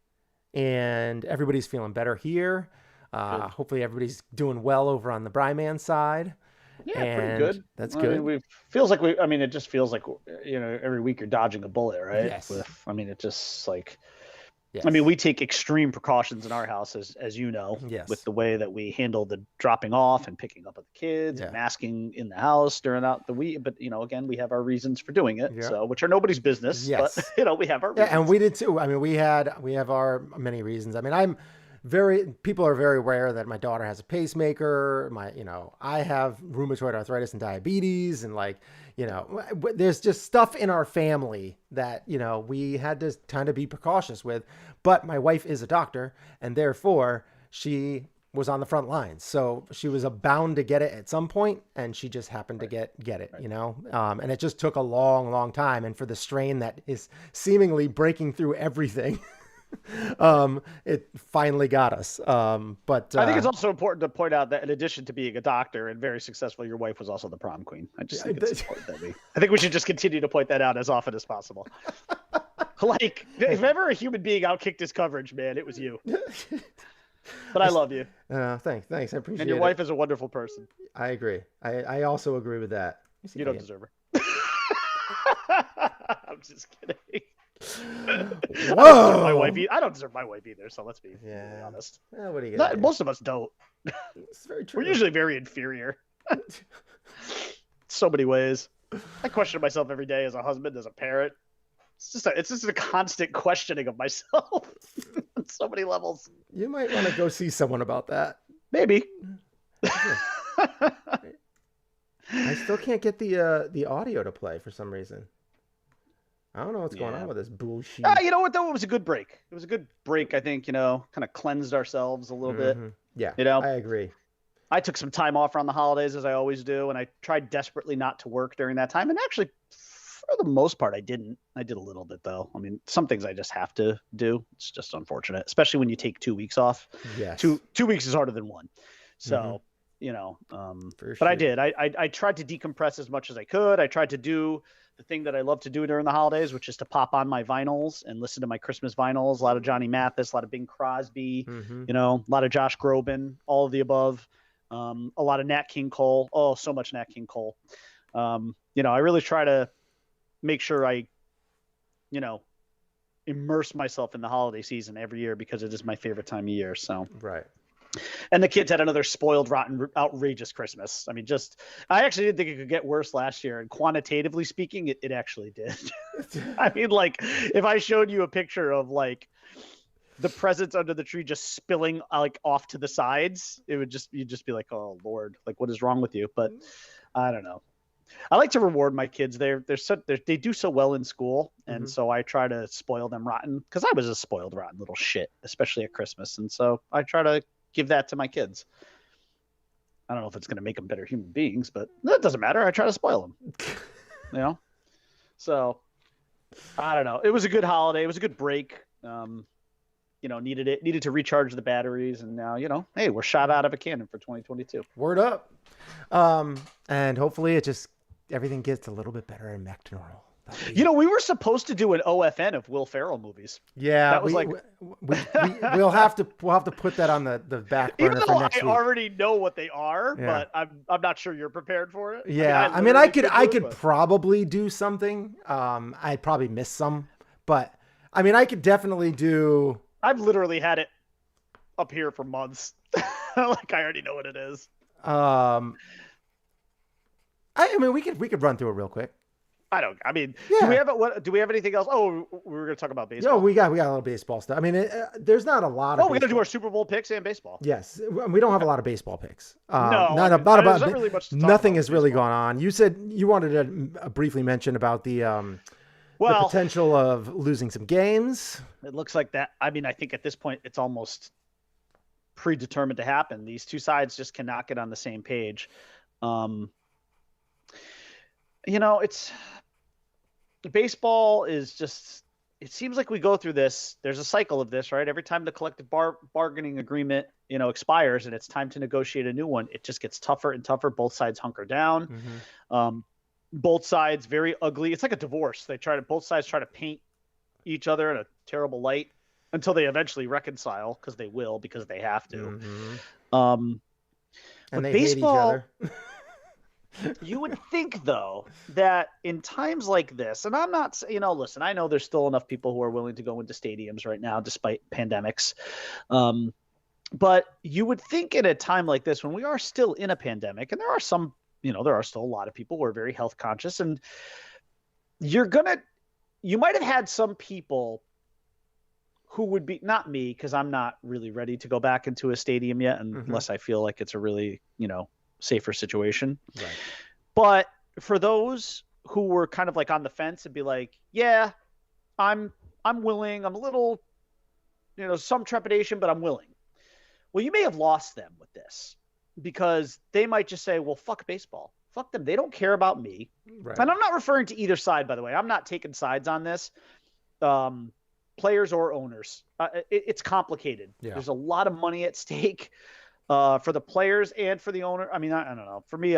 and everybody's feeling better here. Hopefully everybody's doing well over on the Bri Man side. Yeah, pretty good. That's good. It just feels like, every week you're dodging a bullet, right? Yes. It just like, yes. We take extreme precautions in our house, as you know, with the way that we handle the dropping off and picking up of the kids and masking in the house during the week. But, again, we have our reasons for doing it, so which are nobody's business. Yes. But, we have our reasons. Yeah, and we did too. we have our many reasons. People are very aware that my daughter has a pacemaker. I have rheumatoid arthritis and diabetes, and there's just stuff in our family that, we had to kind of be precautious with. But my wife is a doctor, and therefore she was on the front lines. So she was bound to get it at some point, and she just happened to get it, and it just took a long, long time. And for the strain that is seemingly breaking through everything, it finally got us. But I think it's also important to point out that in addition to being a doctor and very successful, your wife was also the prom queen. I just think it's important I think we should just continue to point that out as often as possible. Like, if ever a human being outkicked his coverage, man, it was you. But I love you. Thanks. I appreciate it. And your wife is a wonderful person. I agree. I also agree with that. You don't deserve her. I'm just kidding. Whoa. I don't deserve my wife either. So let's be really honest. Well, what are you gonna do? Most of us don't. It's very true. We're usually very inferior. So many ways. I question myself every day as a husband, as a parent. It's just a constant questioning of myself on so many levels. You might want to go see someone about that. Maybe. I still can't get the audio to play for some reason. I don't know what's going on with this bullshit. You know what, though? It was a good break. It was a good break, I think, kind of cleansed ourselves a little bit. Yeah, I agree. I took some time off around the holidays, as I always do, and I tried desperately not to work during that time. And actually, for the most part, I didn't. I did a little bit, though. I mean, some things I just have to do. It's just unfortunate, especially when you take 2 weeks off. Yes. 2 weeks is harder than one. So, but I did. I tried to decompress as much as I could. I tried to do the thing that I love to do during the holidays, which is to pop on my vinyls and listen to my Christmas vinyls. A lot of Johnny Mathis, a lot of Bing Crosby, a lot of Josh Groban, all of the above. A lot of Nat King Cole. Oh, so much Nat King Cole. I really try to make sure I, immerse myself in the holiday season every year because it is my favorite time of year. So, right. And the kids had another spoiled, rotten, outrageous Christmas. I mean, I actually didn't think it could get worse last year. And quantitatively speaking, it actually did. I mean, like, if I showed you a picture of, like, the presents under the tree just spilling, like, off to the sides, you'd just be like, oh, Lord, like, what is wrong with you? But I don't know. I like to reward my kids. They do so well in school. And so I try to spoil them rotten because I was a spoiled, rotten little shit, especially at Christmas. And so I try to give that to my kids. I don't know if it's going to make them better human beings, but that doesn't matter. I try to spoil them, So I don't know. It was a good holiday. It was a good break. Needed to recharge the batteries. And now, hey, we're shot out of a cannon for 2022. Word up. And hopefully everything gets a little bit better and back to normal. We were supposed to do an OFN of Will Ferrell movies. Yeah, that was we'll have to put that on the back burner. Even though for next week. I already know what they are, but I'm not sure you're prepared for it. Yeah, I could probably do something. I'd probably miss some, but I mean, I could definitely do. I've literally had it up here for months. Like I already know what it is. I mean, we could run through it real quick. Do we have anything else? Oh, we were going to talk about baseball. No, we got a little baseball stuff. I mean, there's not a lot of. Oh, we're going to do our Super Bowl picks and baseball. Yes, we don't have a lot about picks. Not really much to talk nothing about has really gone on. You said you wanted to briefly mention about the potential of losing some games. It looks like that. I mean, I think at this point it's almost predetermined to happen. These two sides just cannot get on the same page. It's baseball is just, it seems like we go through this. There's a cycle of this, right? Every time the collective bargaining agreement, expires and it's time to negotiate a new one, it just gets tougher and tougher. Both sides hunker down. Both sides very ugly. It's like a divorce. Both sides try to paint each other in a terrible light until they eventually reconcile because they have to. And they baseball, hate each other. You would think, though, that in times like this, and I'm not, listen, I know there's still enough people who are willing to go into stadiums right now, despite pandemics. But you would think in a time like this, when we are still in a pandemic, and there are some, there are still a lot of people who are very health conscious, and you might have had some people who would be, not me, because I'm not really ready to go back into a stadium yet, unless I feel like it's a really, safer situation. Right. But for those who were kind of like on the fence and be like, yeah, I'm willing, I'm a little, some trepidation, but I'm willing. Well, you may have lost them with this because they might just say, well, fuck baseball. Fuck them. They don't care about me. Right. And I'm not referring to either side, by the way. I'm not taking sides on this. Players or owners. It's complicated. Yeah. There's a lot of money at stake. For the players and for the owner. I mean, I don't know. For me,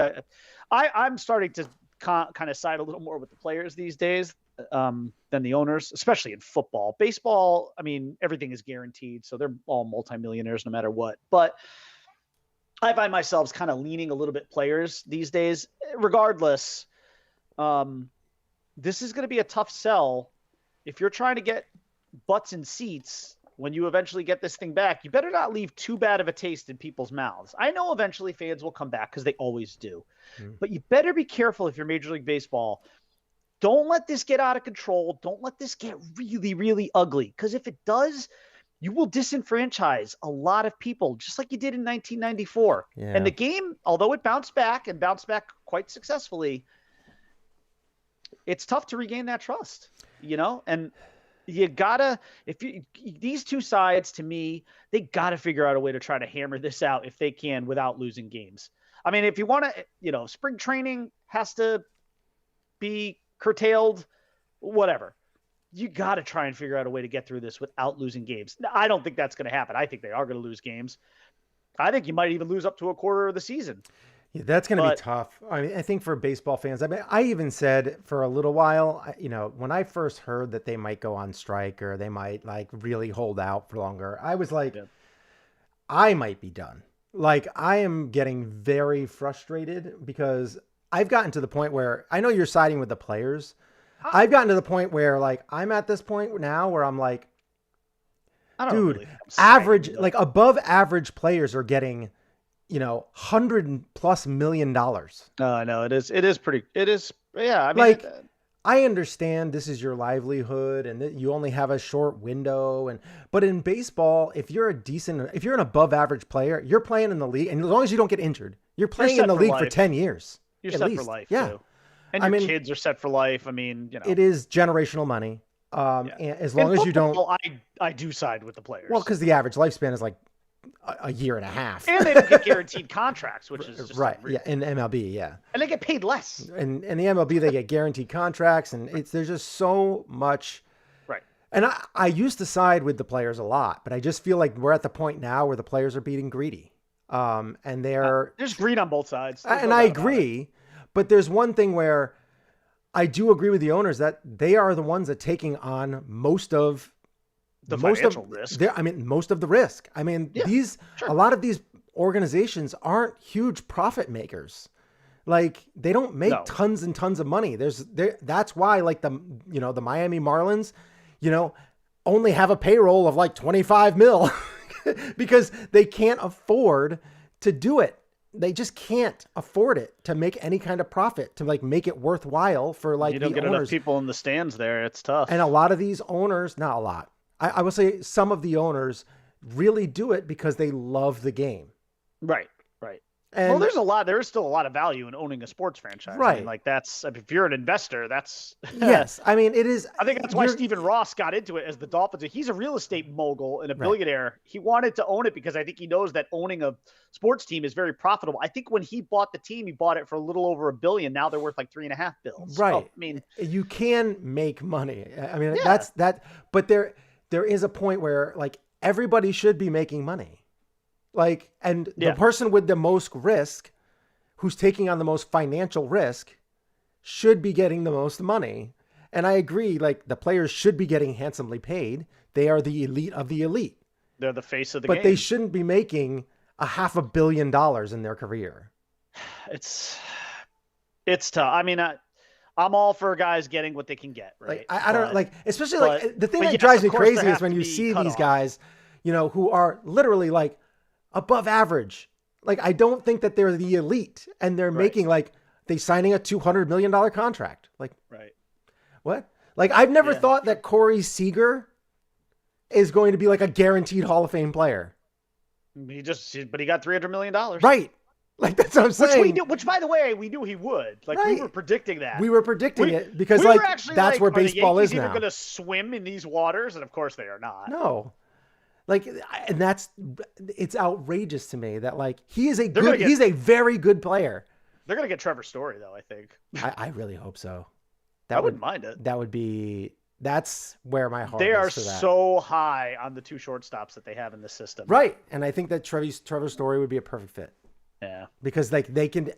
I'm starting to kind of side a little more with the players these days than the owners, especially in football. Baseball, I mean, everything is guaranteed, so they're all multimillionaires no matter what. But I find myself kind of leaning a little bit players these days. Regardless, this is going to be a tough sell if you're trying to get butts in seats when you eventually get this thing back, you better not leave too bad of a taste in people's mouths. I know eventually fans will come back because they always do. But you better be careful if you're Major League Baseball. Don't let this get out of control. Don't let this get really, really ugly. Because if it does, you will disenfranchise a lot of people, just like you did in 1994. Yeah. And the game, although it bounced back quite successfully, it's tough to regain that trust, and you gotta, these two sides, to me, they gotta figure out a way to try to hammer this out if they can without losing games. I mean, if you want to, spring training has to be curtailed, whatever. You got to try and figure out a way to get through this without losing games. Now, I don't think that's going to happen. I think they are going to lose games. I think you might even lose up to a quarter of the season. Yeah, that's going to be tough. I mean, I think for baseball fans, I even said for a little while, when I first heard that they might go on strike or they might really hold out for longer, I was like, I might be done. Like, I am getting very frustrated because I've gotten to the point where I know you're siding with the players. I've gotten to the point where I'm at this point now where I'm like, dude, really average, above average players are getting, $100+ million. No, it is pretty, yeah. I mean, I understand this is your livelihood and that you only have a short window. But in baseball, if you're an above average player, you're playing in the league. And as long as you don't get injured, you're playing in the league for 10 years. You're set for life. Yeah. Too. And your kids are set for life. I mean, it is generational money. And as long as you don't, I do side with the players. Well, because the average lifespan is like a year and a half, and they don't get guaranteed contracts, which is just right. Yeah, in MLB, yeah, and they get paid less. And in the MLB, they get guaranteed contracts, and there's just so much. Right. And I used to side with the players a lot, but I just feel like we're at the point now where the players are being greedy. And there's greed on both sides. And I agree. But there's one thing where I do agree with the owners that they are the ones that taking on most of the financial risk. Most of the risk. I mean, a lot of these organizations aren't huge profit makers. Like, they don't make tons and tons of money. That's why the Miami Marlins, only have a payroll of 25 mil because they can't afford to do it. They just can't afford it to make any kind of profit, to make it worthwhile for you don't get enough people in the stands there. It's tough. And a lot of these owners, not a lot, I would say some of the owners really do it because they love the game. Right. And there is still a lot of value in owning a sports franchise. Right. I mean, if you're an investor, that's yes. I mean, it is. I think that's why Stephen Ross got into it as the Dolphins. He's a real estate mogul and a billionaire. He wanted to own it because I think he knows that owning a sports team is very profitable. I think when he bought the team, he bought it for a little over $1 billion. Now they're worth $3.5 billion. Right. So, I mean, you can make money. I mean, that's that. But there is a point where everybody should be making money. The person with the most risk, who's taking on the most financial risk, should be getting the most money. And I agree, the players should be getting handsomely paid. They are the elite of the elite. They're the face of the game. But they shouldn't be making $500 million in their career. It's tough. I mean, I'm all for guys getting what they can get, right? I don't especially the thing that drives me crazy is when you see these guys, who are literally above average. I don't think that they're the elite, and they're making they signing a $200 million contract. Right. What? I've never thought that Corey Seager is going to be a guaranteed Hall of Fame player. But he got $300 million. Right. That's what I'm saying. Which by the way, we knew he would. We were predicting that. We were predicting it because that's where baseball is now. Are the Yankees even going to swim in these waters? And of course they are not. No. And it's outrageous to me that he's a very good player. They're going to get Trevor Story though, I think. I really hope so. I wouldn't mind it. That's where my heart is. They are so high on the two shortstops that they have in the system. Right. And I think that Trevor Story would be a perfect fit. Yeah. Because they can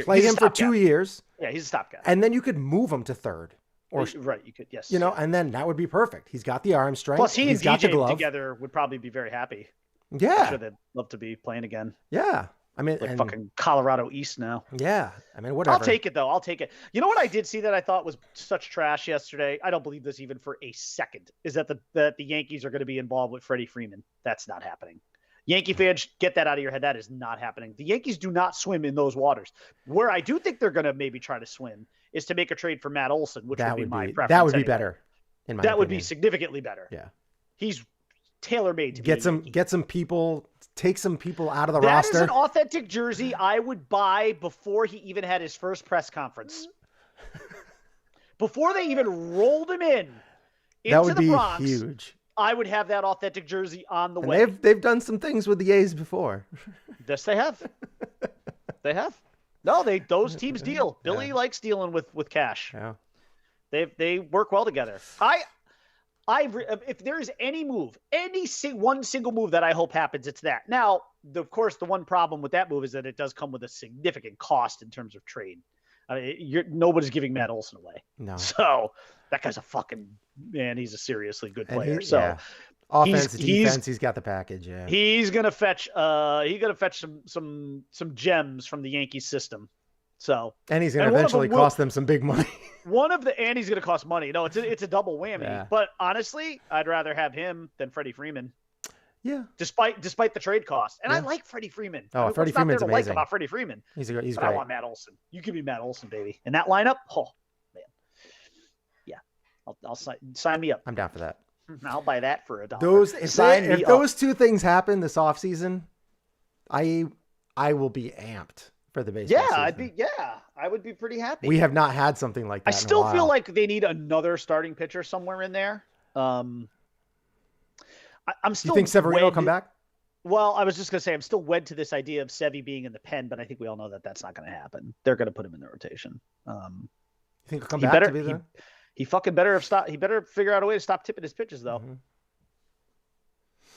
play him for 2 years. Yeah, he's a stop guy. And then you could move him to third. You could, yes. And then that would be perfect. He's got the arm strength. Plus, he's got the glove. together would probably be very happy. Yeah. I'm sure they'd love to be playing again. Yeah. I mean, like fucking Colorado East now. Yeah. I mean, whatever. I'll take it, though. I'll take it. You know what I did see that I thought was such trash yesterday? I don't believe this even for a second, is that the Yankees are going to be involved with Freddie Freeman. That's not happening. Yankee fans, get that out of your head. That is not happening. The Yankees do not swim in those waters. Where I do think they're going to maybe try to swim is to make a trade for Matt Olson, which would be my preference. That would be anyway. better, in my That opinion. would be significantly better. Yeah. He's tailor-made to get some Yankee. Get some people, take some people out of the That roster. is an authentic jersey I would buy before he even had his first press conference. Before they even rolled him in That into would the be Bronx, huge. I would have that authentic jersey on the And way. they've done some things with the A's before. Yes, they have. They have. No, those teams deal. Billy likes dealing with cash. Yeah. They work well together. If there is any move, one single move that I hope happens, it's that. Now, of course, the one problem with that move is that it does come with a significant cost in terms of trade. I mean, nobody's giving Matt Olson away. No. So that guy's a fucking man. He's a seriously good And player. offense, defense, he's got the package. Yeah. He's gonna fetch. Some gems from the Yankees system. So And he's gonna eventually cost them some big money. and he's gonna cost money. No, it's a double whammy. Yeah. But honestly, I'd rather have him than Freddie Freeman. Yeah. Despite the trade cost. And Yeah. I like Freddie Freeman. Oh, Freddie Freeman's like amazing. about Freddie Freeman. He's But great. I want Matt Olson. You give me Matt Olson, baby. And that lineup, oh man. Yeah. I'll sign me up. I'm down for that. I'll buy that for $1. If those two things happen this offseason, I will be amped for the baseball season. I would be pretty happy. We have not had something like that. I still feel like they need another starting pitcher somewhere in there. I'm still. You think Severino will come back? Well, I was just going to say, I'm still wed to this idea of Sevy being in the pen, but I think we all know that that's not going to happen. They're going to put him in the rotation. You think he'll come back to be there? He fucking better have stopped. He better figure out a way to stop tipping his pitches, though. Mm-hmm.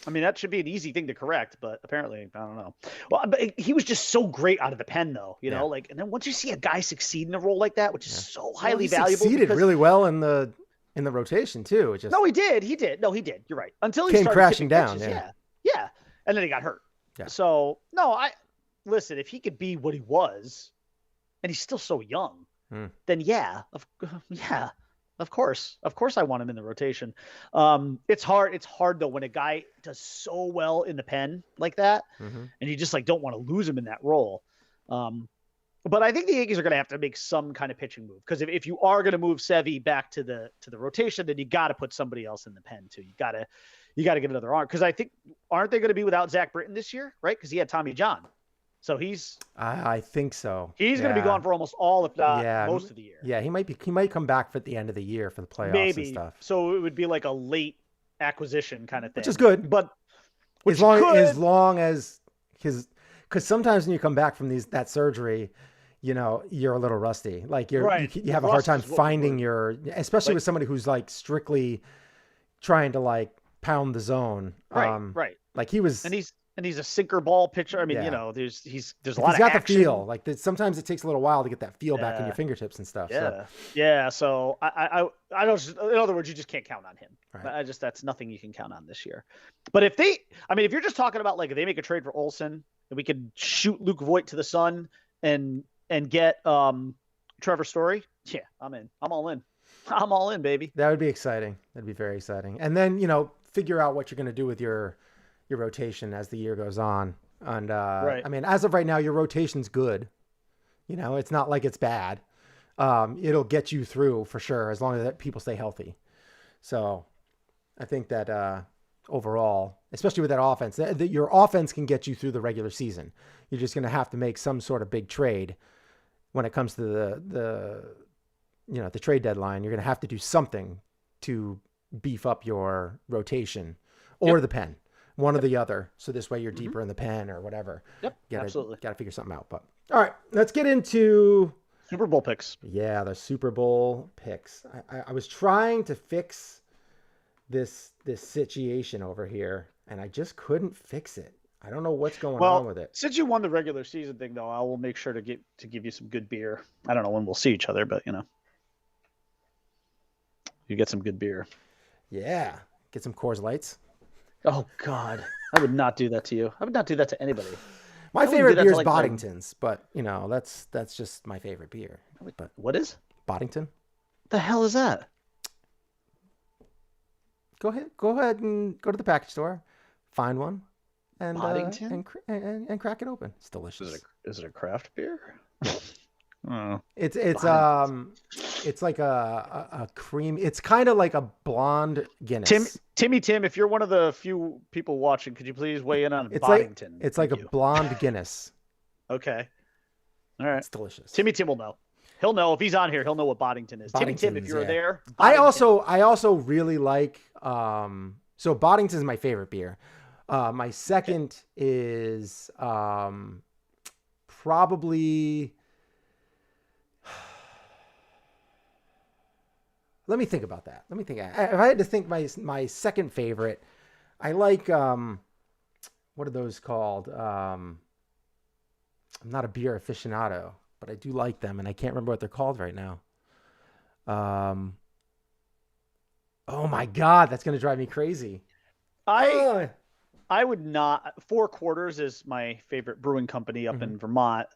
I mean, that should be an easy thing to correct, but apparently, I don't know. Well, but he was just so great out of the pen, though. You know, and then once you see a guy succeed in a role like that, which is so highly valuable, he succeeded really well in the rotation too. It just no, he did. No, he did. You're right. Until he came started crashing tipping down. pitches, yeah, and then he got hurt. Yeah. So no, listen. If he could be what he was, and he's still so young, then of course I want him in the rotation. It's hard though when a guy does so well in the pen like that, and you just don't want to lose him in that role. But I think the Yankees are going to have to make some kind of pitching move, because if you are going to move Sevy back to the rotation, then you got to put somebody else in the pen too. You got to get another arm, because I think, aren't they going to be without Zach Britton this year, right? Because he had Tommy John. So I think so. He's going to be gone for almost all, if not most of the year. Yeah, he might come back for the end of the year for the playoffs and stuff. So it would be like a late acquisition kind of thing, which is good. But as long as because sometimes when you come back from that surgery, you're a little rusty. Like you have a hard time finding especially with somebody who's strictly trying to pound the zone. Right. Like he was, and he's a sinker ball pitcher. I mean, there's a lot of action. He's got the feel. Sometimes it takes a little while to get that feel back in your fingertips and stuff. Yeah. So I don't. In other words, you just can't count on him. Right. That's nothing you can count on this year. But if you're just talking about if they make a trade for Olson, and we could shoot Luke Voit to the sun and get Trevor Story, I'm in. I'm all in. I'm all in, baby. That would be exciting. That'd be very exciting. And then figure out what you're going to do with your rotation as the year goes on. And I mean, as of right now, your rotation's good. It's not like it's bad. It'll get you through for sure, as long as people stay healthy. So I think that overall, especially with that offense, your offense can get you through the regular season. You're just going to have to make some sort of big trade when it comes to the trade deadline. You're going to have to do something to beef up your rotation or the pen. One or the other. So this way you're deeper in the pen or whatever. Yep, absolutely. Got to figure something out. But all right, let's get into Super Bowl picks. Yeah, the Super Bowl picks. I was trying to fix this situation over here, and I just couldn't fix it. I don't know what's going on with it. Since you won the regular season thing, though, I will make sure to give you some good beer. I don't know when we'll see each other, but you get some good beer. Yeah, get some Coors Lights. Oh God, I would not do that to you. I would not do that to anybody. My I wouldn't favorite do that beer to, is like, Boddington's, but that's just my favorite beer. But What is? Boddington. The hell is that? Go ahead and go to the package store, find one, and Boddington? and crack it open. It's delicious. Is it a craft beer? Oh. It's Boddington's. it's like a cream. It's kind of like a blonde Guinness. Tim, if you're one of the few people watching, could you please weigh in on It's Boddington? it's like a blonde Guinness. Okay. All right. It's delicious. Tim will know. He'll know if he's on here. He'll know what Boddington is. Tim, if Boddington's, you're yeah. there. I Boddington. also really like so Boddington's my favorite beer. My second is probably. Let me think about that. If I had to think my second favorite, I like what are those called? I'm not a beer aficionado, but I do like them, and I can't remember what they're called right now. Oh my God, that's gonna drive me crazy. I would not. Four Quarters is my favorite brewing company up in Vermont.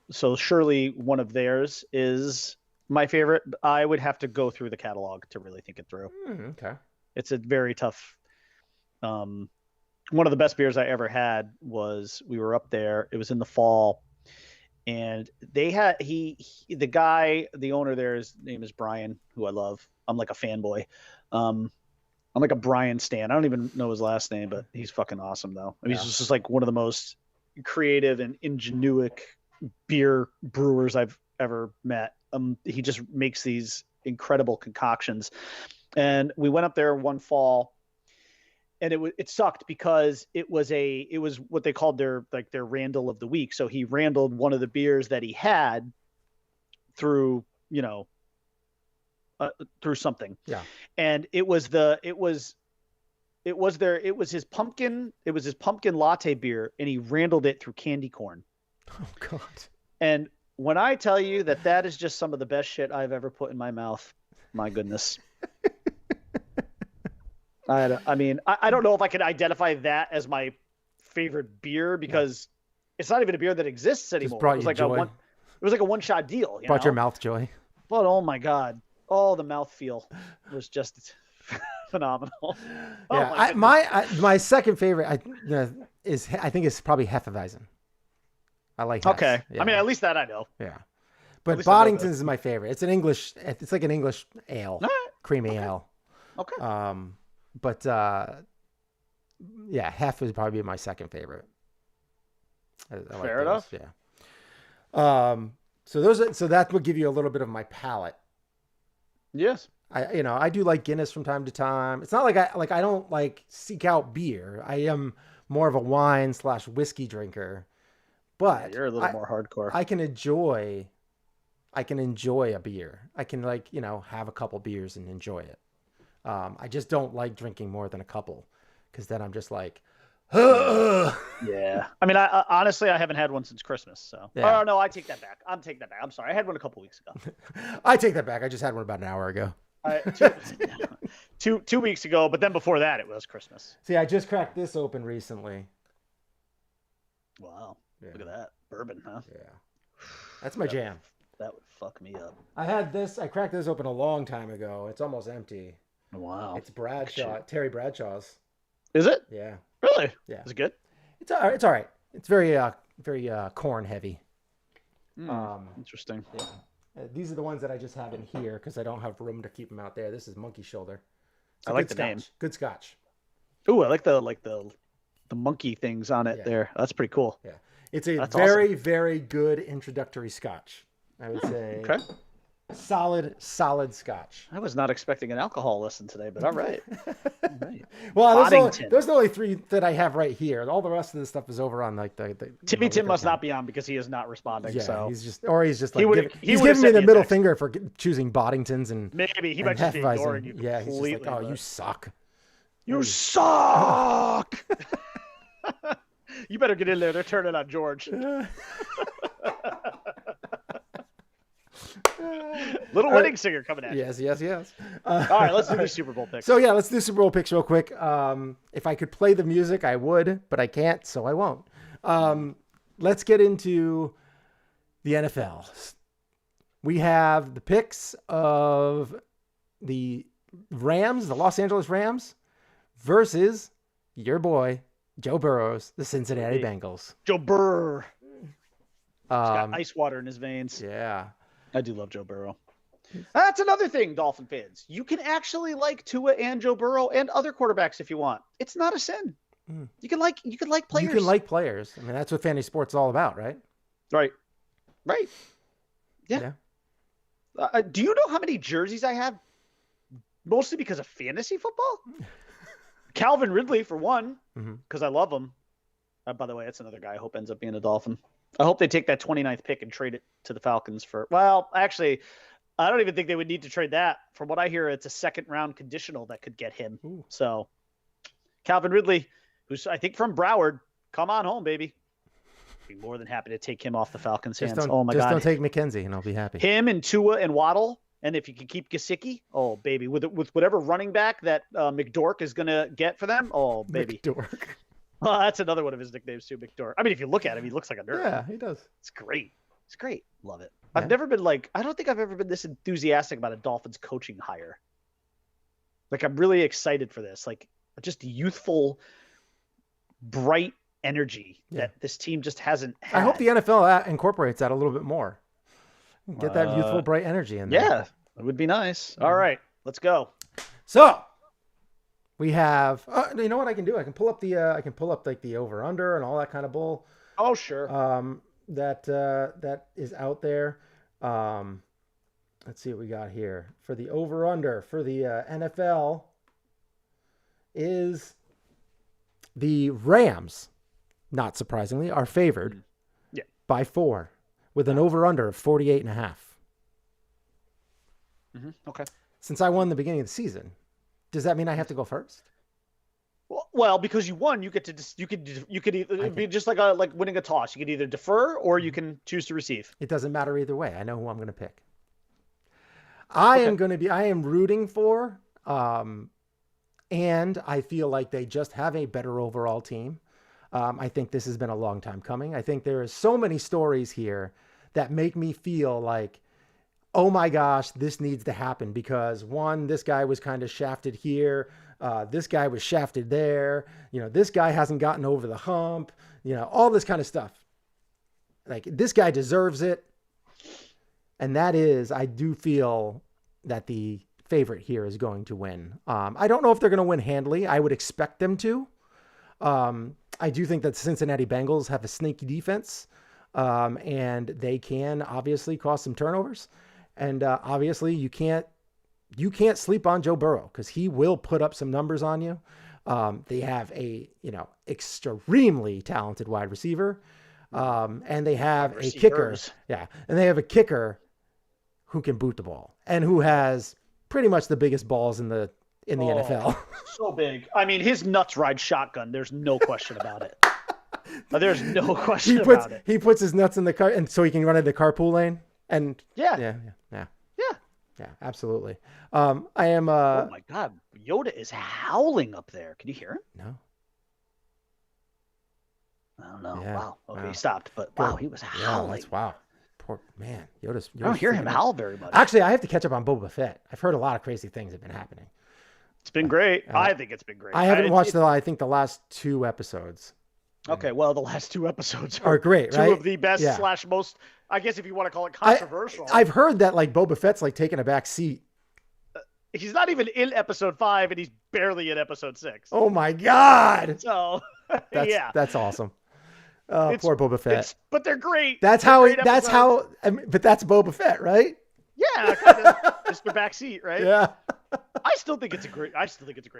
So surely one of theirs is my favorite. I would have to go through the catalog to really think it through. Okay. It's a very tough. One of the best beers I ever had was we were up there. It was in the fall, and they had the owner there, his name is Brian, who I love. I'm like a fanboy. I'm like a Brian stan. I don't even know his last name, but he's fucking awesome though. I mean, He's just like one of the most creative and ingenuitive beer brewers I've ever met. He just makes these incredible concoctions. And we went up there one fall, and it sucked because it was what they called their Randall of the week. So he Randalled one of the beers that he had through something. Yeah. And it was his pumpkin latte beer, and he Randalled it through candy corn. Oh God. And when I tell you that is just some of the best shit I've ever put in my mouth, my goodness. I don't know if I can identify that as my favorite beer because it's not even a beer that exists anymore. Brought It was you like joy. it was like a one-shot deal. Brought your mouth joy. But oh my God. Oh, the mouthfeel was just phenomenal. Yeah, my second favorite I think is probably Hefeweizen. I like Hef. Okay. Yeah. I mean, at least that I know. Yeah. But least I know Boddington's is my favorite. It's like an English ale, All right. creamy ale. Okay. But Hef would probably be my second favorite. I like Fair those, enough. Yeah. So that would give you a little bit of my palate. Yes. I do like Guinness from time to time. It's not like I don't like seek out beer. I am more of a wine / whiskey drinker, but You're a little more hardcore. I can enjoy a beer. I can have a couple beers and enjoy it. I just don't like drinking more than a couple because then I'm just like, yeah. I mean, I honestly, I haven't had one since Christmas. So, Yeah. Oh no, I take that back. I'm sorry. I had one a couple weeks ago. I take that back. I just had one about an hour ago. Two weeks ago, but then before that, it was Christmas. See, I just cracked this open recently. Wow. Yeah. Look at that. Bourbon, huh? Yeah. That's my jam. That would fuck me up. I cracked this open a long time ago. It's almost empty. Wow. It's Terry Bradshaw's. Is it? Yeah. Really? Yeah. Is it good? It's all right. It's very corn heavy. Interesting. Yeah. These are the ones that I just have in here because I don't have room to keep them out there. This is Monkey Shoulder. I like the name. Good scotch. Ooh, I like the monkey things on it there. That's pretty cool. Yeah. It's a That's very, awesome. very good introductory scotch. I would say Okay. solid scotch. I was not expecting an alcohol lesson today, but all right. All right. Well, Boddington. those are the only three that I have right here. All the rest of the stuff is over on like the Tim must not be on because he is not responding. Yeah, so he's just like He would've he's giving me sent the me a middle text. finger for choosing Boddingtons and maybe he and might just be Hefeweizen. ignoring you Yeah, he's completely. just like, oh, but- you suck. You suck. You better get in there. They're turning on George. Little wedding singer coming at you. Yes. All right, let's do the Super Bowl picks. So yeah, let's do Super Bowl picks real quick. If I could play the music, I would, but I can't, so I won't. let's get into the NFL. We have the picks of the Rams, the Los Angeles Rams, versus your boy, Joe Burrows, the Cincinnati Bengals. Joe Burr. He's got ice water in his veins. Yeah. I do love Joe Burrow. That's another thing, Dolphin fans. You can actually like Tua and Joe Burrow and other quarterbacks if you want. It's not a sin. You can like players. You can like players. I mean, that's what fantasy sports is all about, right? Right. Yeah. Do you know how many jerseys I have? Mostly because of fantasy football. Calvin Ridley for one, because I love him. By the way, that's another guy I hope ends up being a Dolphin. I hope they take that 29th pick and trade it to the Falcons for. Well, actually, I don't even think they would need to trade that. From what I hear, it's a second round conditional that could get him. Ooh. So, Calvin Ridley, who's I think from Broward, come on home, baby. Be more than happy to take him off the Falcons' hands. Oh my God! Just don't take McKenzie, and I'll be happy. Him and Tua and Waddle, and if you can keep Gesicki, oh baby, with whatever running back that McDork is gonna get for them, oh baby. McDork. Oh, that's another one of his nicknames too, McDork. I mean, if you look at him, he looks like a nerd. Yeah, he does. It's great. It's great. Love it. Yeah. I've never been I don't think I've ever been this enthusiastic about a Dolphins coaching hire. Like, I'm really excited for this. Like, just youthful, bright energy that this team just hasn't had. I hope the NFL incorporates that a little bit more. Get that youthful, bright energy in there. Yeah, it would be nice. All right, let's go. So we have, you know what I can do? I can pull up like the over under and all that kind of bull. Oh, sure. That is out there. Let's see what we got here for the over under for the NFL is the Rams. Not surprisingly, are favored by 4 with an over under of 48.5. Okay. Since I won the beginning of the season, does that mean I have to go first? Well, because you won, you could either be just like winning a toss. You could either defer or you can choose to receive. It doesn't matter either way. I know who I'm going to pick. I am rooting for, and I feel like they just have a better overall team. I think this has been a long time coming. I think there are so many stories here that make me feel like, oh my gosh, this needs to happen because one, this guy was kind of shafted here. This guy was shafted there. This guy hasn't gotten over the hump, all this kind of stuff. Like, this guy deserves it. And that is, I do feel that the favorite here is going to win. I don't know if they're going to win handily. I would expect them to. I do think that the Cincinnati Bengals have a sneaky defense, and they can obviously cause some turnovers. And obviously, you can't sleep on Joe Burrow because he will put up some numbers on you. They have a extremely talented wide receiver, and they have a kicker. Yeah, and they have a kicker who can boot the ball and who has pretty much the biggest balls in the NFL. So big. I mean, his nuts ride shotgun. There's no question about it. There's no question about it. He puts his nuts in the car, and so he can run in the carpool lane. And yeah, absolutely. I am. Oh my God, Yoda is howling up there. Can you hear him? No. I don't know. Yeah. Wow. Okay, he stopped, but wow, he was howling. Wow. Poor man. Yoda's I don't hear him howl very much. Actually, I have to catch up on Boba Fett. I've heard a lot of crazy things have been happening. It's been great. I think it's been great. I haven't watched the last 2 episodes. Okay, well, the last 2 episodes are great, right? 2 of the best / most, I guess if you want to call it controversial. I've heard that like Boba Fett's like taking a back seat. He's not even in episode 5 and he's barely in episode 6. Oh my God. So that's awesome. Poor Boba Fett. But they're great. But that's Boba Fett, right? Yeah, kind of. Mr. Backseat, right? Yeah. I still think it's a great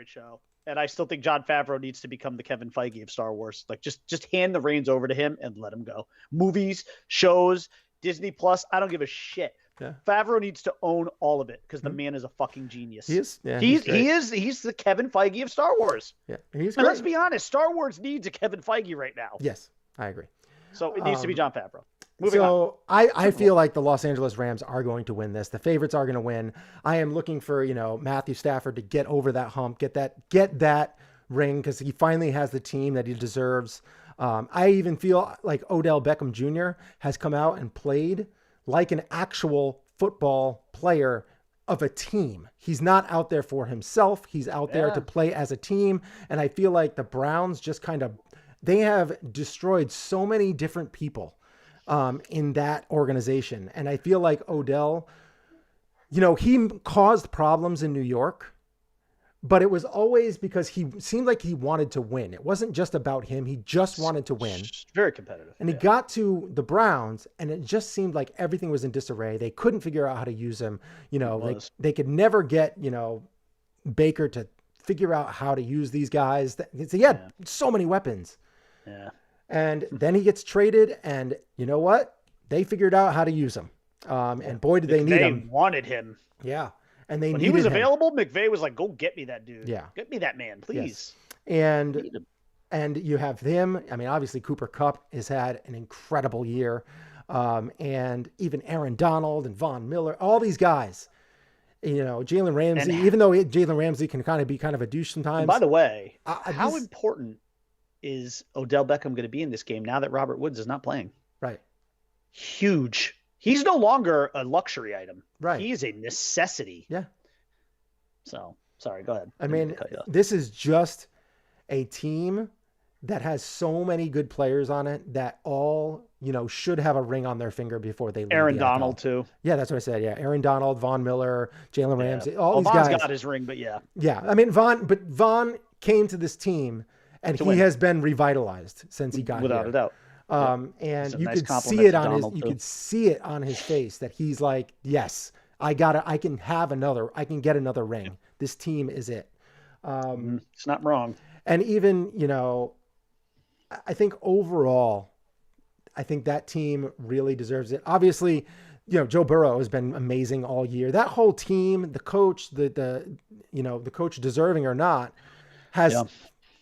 show. And I still think Jon Favreau needs to become the Kevin Feige of Star Wars. Like, just hand the reins over to him and let him go. Movies, shows, Disney Plus, I don't give a shit. Yeah. Favreau needs to own all of it because the man is a fucking genius. He is. Yeah, he's the Kevin Feige of Star Wars. Yeah, he's great. And let's be honest, Star Wars needs a Kevin Feige right now. Yes, I agree. So it needs to be Jon Favreau. Moving on. I feel like the Los Angeles Rams are going to win this. The favorites are going to win. I am looking for, Matthew Stafford to get over that hump, get that ring because he finally has the team that he deserves. I even feel like Odell Beckham Jr. has come out and played like an actual football player of a team. He's not out there for himself. He's out there to play as a team. And I feel like the Browns just they have destroyed so many different people in that organization. And I feel like Odell, he caused problems in New York, but it was always because he seemed like he wanted to win. It wasn't just about him. He just wanted to win. Very competitive. And he got to the Browns, and it just seemed like everything was in disarray. They couldn't figure out how to use him. They could never get, Baker to figure out how to use these guys. He had so many weapons. Yeah. And then he gets traded, and you know what? They figured out how to use him. And boy, did they need him. They wanted him. Yeah. And when he was available, McVay was like, go get me that dude. Yeah. Get me that man, please. Yes. And you have him. I mean, obviously Cooper Kupp has had an incredible year. And even Aaron Donald and Von Miller, all these guys, Jalen Ramsey, even though Jalen Ramsey can kind of a douche sometimes. By the way, how important is Odell Beckham going to be in this game now that Robert Woods is not playing? Right. Huge. He's no longer a luxury item. Right. He is a necessity. Yeah. So, sorry, go ahead. I mean, this is just a team that has so many good players on it that all, should have a ring on their finger before they leave. Aaron Donald, too. Yeah, that's what I said. Yeah. Aaron Donald, Von Miller, Jalen Ramsey, all these guys. Von's got his ring, but yeah. Yeah. I mean, Von came to this team and he has been revitalized since he got here. Without a doubt. And you could see it on his face that he's like, yes, I can get another ring. Yeah. This team is it. It's not wrong. And even, I think overall, I think that team really deserves it. Obviously, Joe Burrow has been amazing all year. That whole team, the coach, the coach deserving or not, has,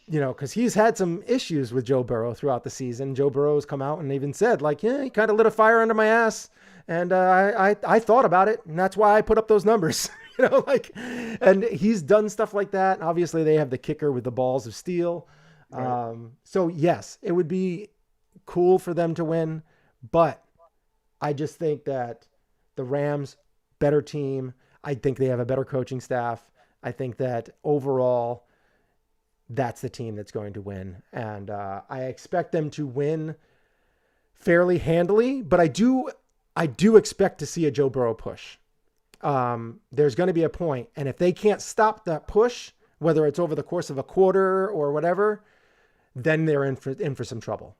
because he's had some issues with Joe Burrow throughout the season. Joe Burrow has come out and even said, like, he kind of lit a fire under my ass. And I thought about it, and that's why I put up those numbers. And he's done stuff like that. And obviously, they have the kicker with the balls of steel. Right. So, yes, it would be cool for them to win. But I just think that the Rams, better team. I think they have a better coaching staff. I think that overall, that's the team that's going to win. And I expect them to win fairly handily, but I do expect to see a Joe Burrow push. There's going to be a point, and if they can't stop that push, whether it's over the course of a quarter or whatever, then they're in for some trouble.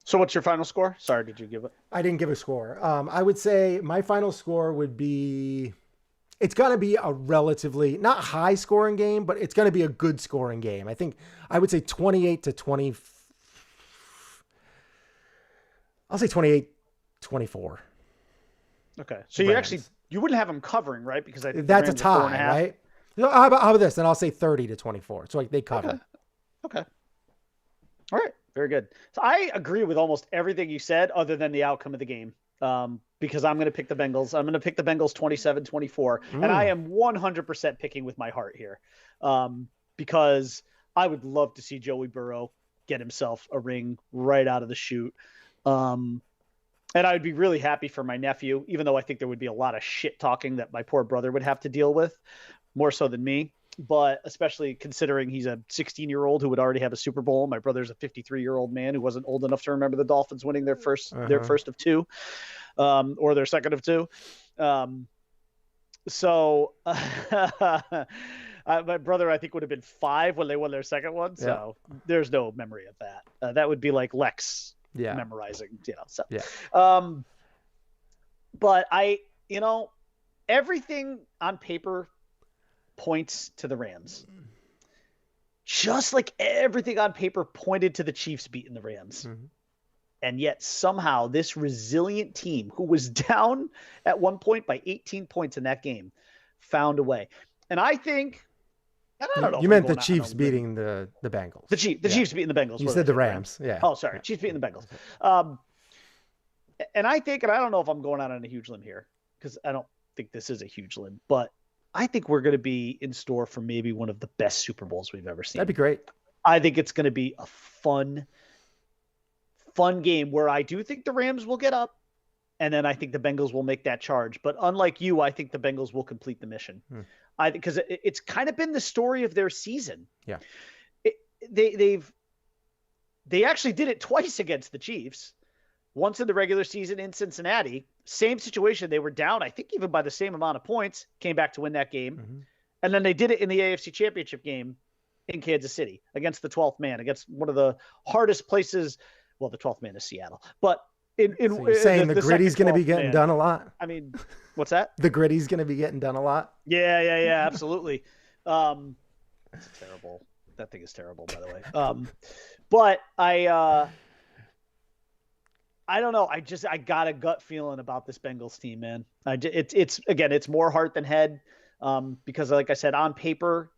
So what's your final score? Sorry, did you give it? I didn't give a score. I would say my final score would be, it's going to be a relatively, not high scoring game, but it's going to be a good scoring game. I think I would say 28-20. I'll say 28-24. Okay. So you wouldn't have them covering, right? Because that's a tie, right? How about this? And I'll say 30-24. So they cover. Okay. All right. Very good. So I agree with almost everything you said other than the outcome of the game. Because I'm going to pick the Bengals. I'm going to pick the Bengals 27-24. And I am 100% picking with my heart here. Because I would love to see Joey Burrow get himself a ring right out of the chute. And I would be really happy for my nephew, even though I think there would be a lot of shit talking that my poor brother would have to deal with, more so than me. But especially considering he's a 16-year-old who would already have a Super Bowl. My brother's a 53-year-old man who wasn't old enough to remember the Dolphins winning their first of two, or their second of two. So my brother, I think, would have been 5 when they won their second one. So there's no memory of that. That would be like Lex memorizing, So but everything on paper points to the Rams, just like everything on paper pointed to the Chiefs beating the Rams. And yet somehow this resilient team, who was down at one point by 18 points in that game, found a way. And I think, and I don't know. You meant the Chiefs beating the Bengals. The Chiefs beating the Bengals. You said the Rams. Yeah. Oh, sorry. Chiefs beating the Bengals. And I think, and I don't know if I'm going out on a huge limb here, because I don't think this is a huge limb, but I think we're going to be in store for maybe one of the best Super Bowls we've ever seen. That'd be great. I think it's going to be a fun game where I do think the Rams will get up, and then I think the Bengals will make that charge. But unlike you, I think the Bengals will complete the mission. Because it's kind of been the story of their season. Yeah. They actually did it twice against the Chiefs. Once in the regular season in Cincinnati, same situation. They were down, I think, even by the same amount of points, came back to win that game. And then they did it in the AFC Championship game in Kansas City against the 12th man, against one of the hardest places. Well, the 12th man is Seattle, but So you're saying the gritty's going to be getting done a lot? I mean, what's that? The gritty's going to be getting done a lot? Yeah, absolutely. It's terrible. That thing is terrible, by the way. But I don't know. I got a gut feeling about this Bengals team, man. It's more heart than head. Because like I said, on paper,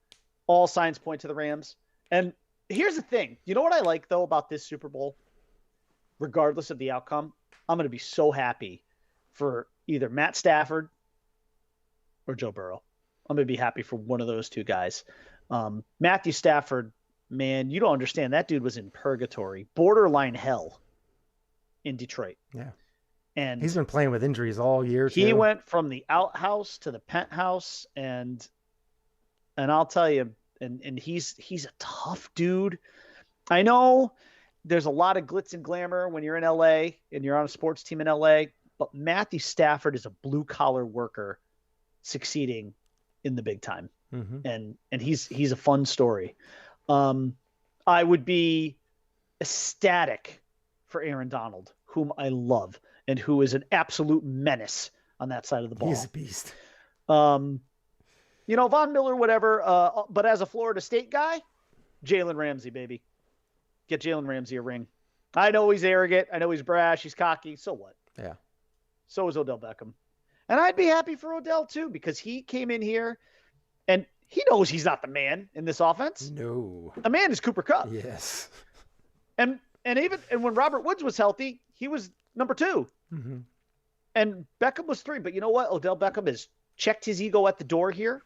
all signs point to the Rams. And here's the thing. You know what I like though about this Super Bowl? Regardless of the outcome, I'm going to be so happy for either Matt Stafford or Joe Burrow. I'm going to be happy for one of those two guys. Matthew Stafford, man, you don't understand. That dude was in purgatory, borderline hell in Detroit. Yeah. And he's been playing with injuries all year. He went from the outhouse to the penthouse, and I'll tell you, and he's a tough dude. I know there's a lot of glitz and glamour when you're in LA and you're on a sports team in LA, but Matthew Stafford is a blue collar worker succeeding in the big time. And he's a fun story. I would be ecstatic for Aaron Donald, whom I love and who is an absolute menace on that side of the ball. He's a beast. Von Miller, whatever. But as a Florida State guy, Jalen Ramsey, baby. Get Jalen Ramsey a ring. I know he's arrogant. I know he's brash. He's cocky. So what? Yeah. So is Odell Beckham. And I'd be happy for Odell too, because he came in here and he knows he's not the man in this offense. No. The man is Cooper Kupp. Yes. And when Robert Woods was healthy, he was number 2. And Beckham was 3. But you know what? Odell Beckham has checked his ego at the door here.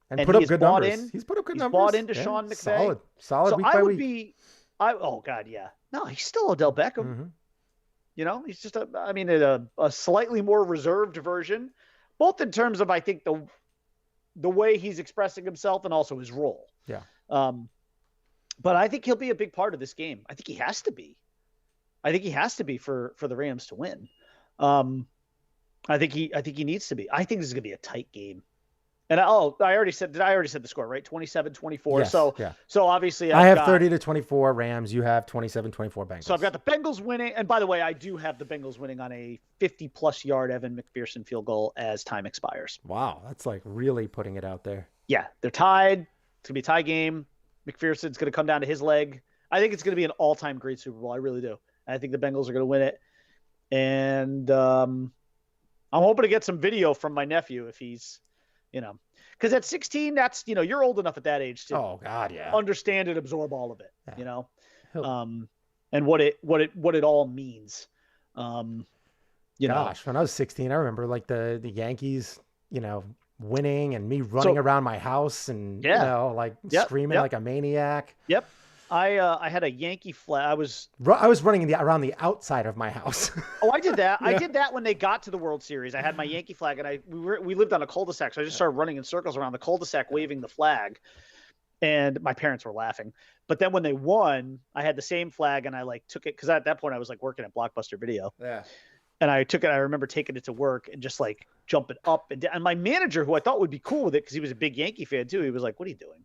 And put up good numbers. He's put up good numbers. He's bought into Sean McVay. Solid so week by week. Oh God, yeah. No, he's still Odell Beckham. He's just a slightly more reserved version, both in terms of, I think, the way he's expressing himself and also his role. Yeah. But I think he'll be a big part of this game. I think he has to be. I think he has to be for the Rams to win. I think he needs to be. I think this is going to be a tight game. And I already said the score, right? 27-24. Yes, so obviously I have 30-24 Rams. You have 27-24 Bengals. So I've got the Bengals winning. And by the way, I do have the Bengals winning on a 50-plus yard Evan McPherson field goal as time expires. Wow. That's like really putting it out there. Yeah. They're tied. It's going to be a tie game. McPherson's going to come down to his leg. I think it's going to be an all-time great Super Bowl. I really do. I think the Bengals are going to win it. And I'm hoping to get some video from my nephew if he's, because at 16, that's, you're old enough at that age to understand and absorb all of it, and what it all means. Gosh, when I was 16, I remember like the Yankees, winning and me running around my house and, screaming like a maniac. Yep. I had a Yankee flag. I was running around the outside of my house. Oh, I did that. I did that when they got to the World Series. I had my Yankee flag, and we lived on a cul-de-sac, so I just started running in circles around the cul-de-sac, waving the flag. And my parents were laughing. But then when they won, I had the same flag, and I took it because at that point I was working at Blockbuster Video. Yeah. And I took it. I remember taking it to work and just jumping up and down. And my manager, who I thought would be cool with it because he was a big Yankee fan too, he was like, "What are you doing?"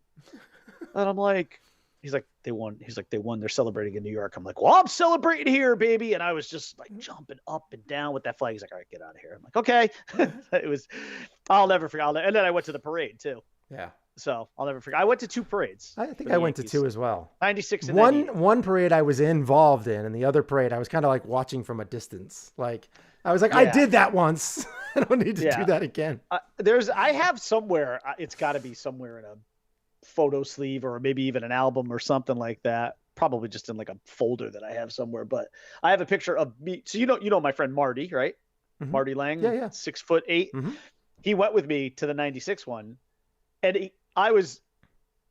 And I'm like. He's like, they won. He's like, they won. They're celebrating in New York. I'm like, well, I'm celebrating here, baby. And I was just jumping up and down with that flag. He's like, all right, get out of here. I'm like, okay. I'll never forget. And then I went to the parade too. Yeah. So I'll never forget. I went to 2 parades. I think I went to 2 as well. 96 and one parade I was involved in, and the other parade I was kind of watching from a distance. I was like, I did that once. I don't need to do that again. I have somewhere. It's got to be somewhere in a photo sleeve or maybe even an album or something like that, probably just in a folder that I have somewhere, but I have a picture of me. So you know my friend Marty, right? Marty Lang, 6'8". He went with me to the 96 one, and I was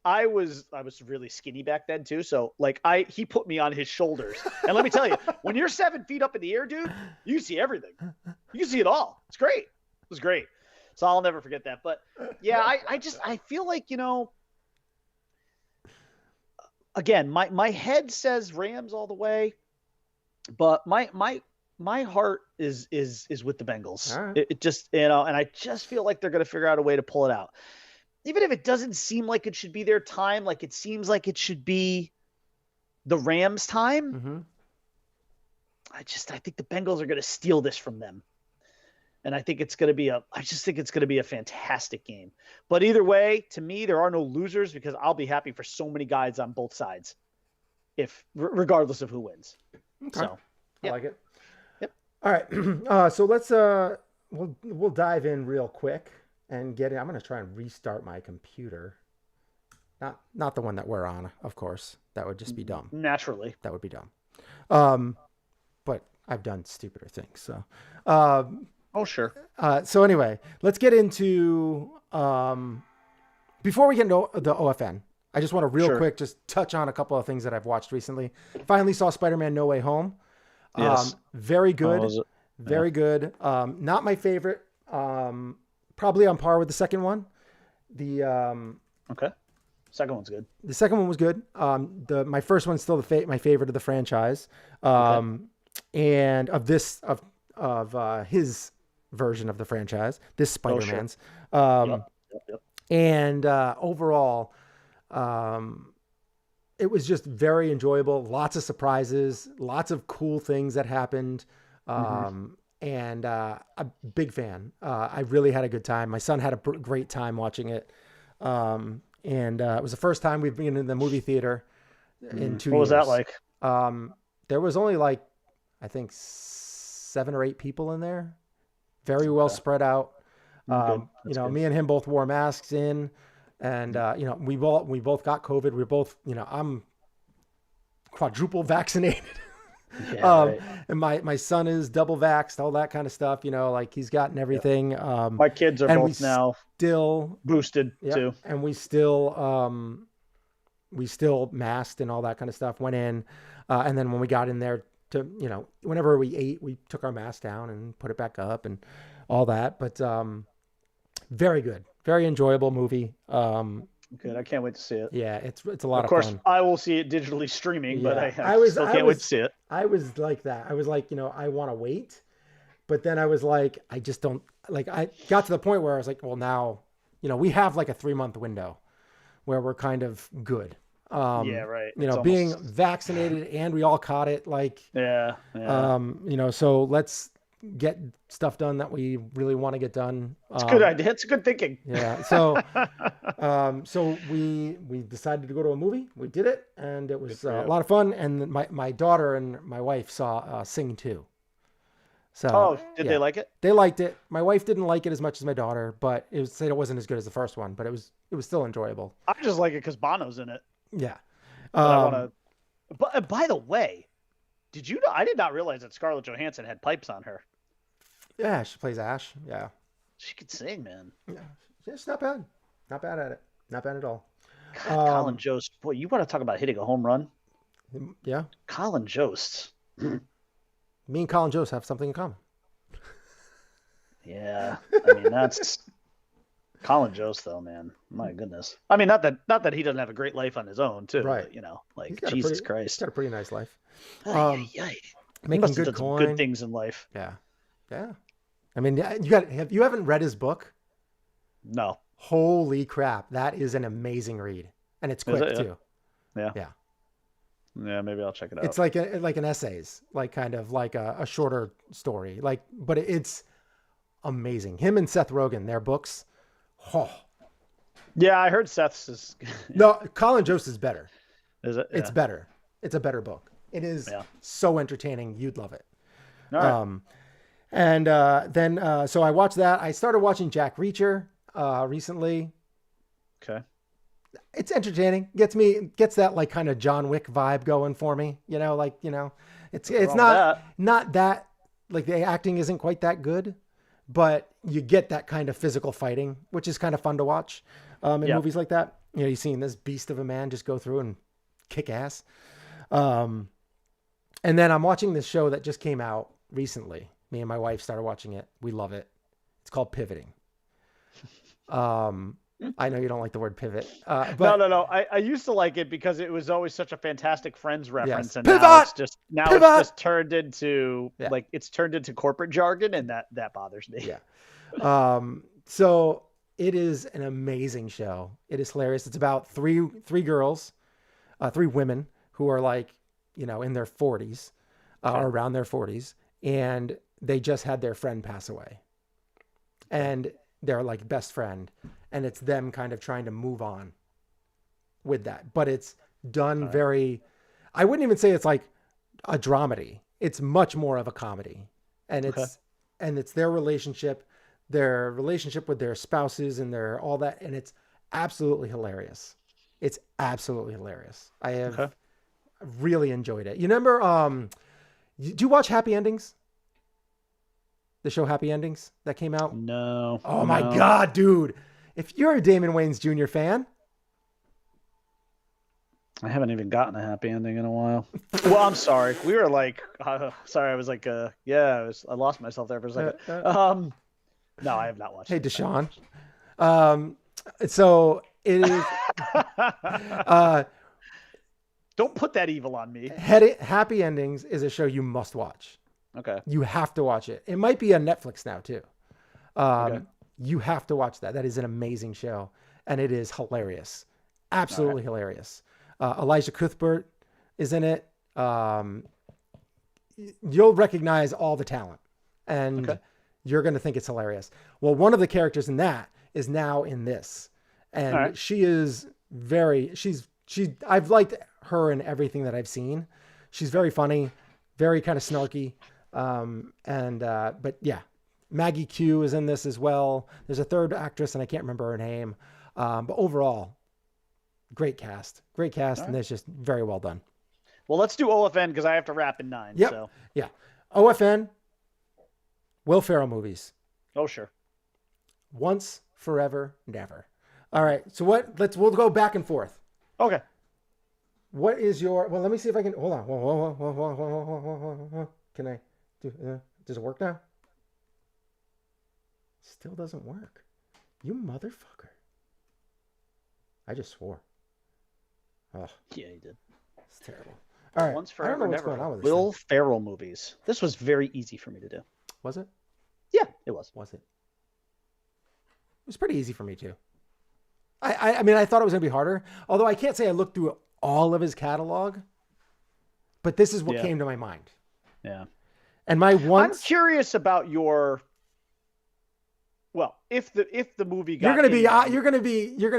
I was really skinny back then too. So like he put me on his shoulders. And let me tell you, when you're 7 feet up in the air, dude, you see everything. You can see it all. It's great. It was great. So I'll never forget that. But yeah, I feel like, again, my head says Rams all the way, but my heart is with the Bengals. All right. It just, and I just feel like they're going to figure out a way to pull it out. Even if it doesn't seem like it should be their time, like it seems like it should be the Rams' time. Mm-hmm. I think the Bengals are going to steal this from them. And I think it's going to be a fantastic game. But either way, to me, there are no losers because I'll be happy for so many guys on both sides, regardless of who wins. Okay. So, I like it. Yep. All right. So let's we'll dive in real quick and get in. I'm going to try and restart my computer. Not the one that we're on, of course. That would just be dumb. Naturally. That would be dumb. But I've done stupider things. So, oh, sure. So anyway, let's get into, before we get into the OFN, I just want to real quick just touch on a couple of things that I've watched recently. Finally saw Spiderman No Way Home. Yes. Very good. Very good. Not my favorite. Probably on par with the second one. Okay. Second one's good. The second one was good. My first one's still my favorite of the franchise. And of his version of the franchise, this Spider-Man's. Yep. And overall, it was just very enjoyable. Lots of surprises, lots of cool things that happened. And a big fan. I really had a good time. My son had a great time watching it. And it was the first time we've been in the movie theater in 2 years. What was that like? There was only I think 7 or 8 people in there. Very well spread out. Me and him both wore masks in, and we both got COVID. We're both, I'm quadruple vaccinated. Yeah, and my son is double vaxxed, all that kind of stuff, he's gotten everything. My kids are both now still boosted too. And we still masked and all that kind of stuff, went in. And then when we got in there to, whenever we ate, we took our mask down and put it back up and all that. But, very good, very enjoyable movie. Good. I can't wait to see it. Yeah, it's a lot of fun. Of course, I will see it digitally streaming, but I still can't wait to see it. I was like that. I was like, I want to wait, but then I was like, I just don't I got to the point where I was like, well, now, we have like a 3-month window where we're kind of good. Yeah, right. Being vaccinated and we all caught it. Yeah. So let's get stuff done that we really want to get done. It's a good idea. It's good thinking. Yeah. So, so we decided to go to a movie. We did it, and it was a lot of fun. And my daughter and my wife saw Sing 2. So, did they like it? They liked it. My wife didn't like it as much as my daughter, but it wasn't as good as the first one. But it was still enjoyable. I just like it because Bono's in it. Yeah. But by the way, did you know? I did not realize that Scarlett Johansson had pipes on her. Yeah, she plays Ash. Yeah. She could sing, man. Yeah, it's not bad. Not bad at it. Not bad at all. God, Colin Jost. Boy, you want to talk about hitting a home run? Yeah. Colin Jost. Me and Colin Jost have something in common. Yeah. I mean, that's Colin Jost, though, man. My goodness. I mean, not that he doesn't have a great life on his own, too. Right. But, Jesus Christ. He's got a pretty nice life. Making good coin. Good things in life. Yeah. Yeah. I mean, you haven't read his book? No. Holy crap. That is an amazing read. And it's quick too. Yeah. Yeah. Yeah, maybe I'll check it out. It's like an essays, kind of like a shorter story. But it's amazing. Him and Seth Rogen, their books. Oh. Yeah, I heard Seth's is No, Colin Jost is better. Is it? Yeah. It's better. It's a better book. It is so entertaining. You'd love it. All right. And then so I watched that. I started watching Jack Reacher recently. Okay. It's entertaining. Gets that kind of John Wick vibe going for me. It's not that the acting isn't quite that good, but you get that kind of physical fighting, which is kind of fun to watch in movies like that. You know, you've seen this beast of a man just go through and kick ass. And then I'm watching this show that just came out recently. Me and my wife started watching it. We love it. It's called Pivoting. I know you don't like the word pivot. But No. I used to like it because it was always such a Fantastic Friends reference, Yes. and Pivot! now Pivot! it's just turned into Yeah. like it's turned into corporate jargon, and that bothers me. Yeah. So it is an amazing show. It is hilarious. It's about three girls, three women who are like, you know, in their 40s, or around their 40s, and they just had their friend pass away. And they're like best friend, and it's them kind of trying to move on with that. But it's done very, I wouldn't even say it's like a dramedy. It's much more of a comedy. And it's their relationship with their spouses and their all that, and it's absolutely hilarious. It's absolutely hilarious. I have really enjoyed it. You remember do you watch Happy Endings? The show Happy Endings that came out? No. Oh my God, dude. If you're a Damon Wayans Jr. fan. I haven't even gotten a happy ending in a while. Well, I'm sorry. We were like, sorry. I was like, I lost myself there for a second. No, I have not watched. Hey, Deshaun. So it is. Don't put that evil on me. Happy Endings is a show you must watch. Okay. You have to watch it. It might be on Netflix now too. You have to watch that. That is an amazing show, and it is hilarious. Absolutely hilarious. Elijah Cuthbert is in it. You'll recognize all the talent, and you're going to think it's hilarious. Well, one of the characters in that is now in this, and she is I've liked her in everything that I've seen. She's very funny, very kind of snarky. But yeah, Maggie Q is in this as well. There's a third actress and I can't remember her name. But overall, great cast, and it's just very well done. Well, let's do OFN because I have to wrap in 9. Yep. So. Yeah. OFN, Will Ferrell movies. Oh, sure. Once, Forever, Never. All right. So we'll go back and forth. Okay. What is your, let me see if I can, hold on. Can I do, does it work now? Still doesn't work. You motherfucker. I just swore. Oh. Yeah, you did. It's terrible. All right. Once I don't know Forever, what's Never. going on with this Will thing. Ferrell movies. This was very easy for me to do. Was it? Yeah, it was. Was it? It was pretty easy for me too. I mean, I thought it was going to be harder. Although I can't say I looked through all of his catalog. But this is what came to my mind. Yeah. And my I'm curious about your. Well, if the movie got you're gonna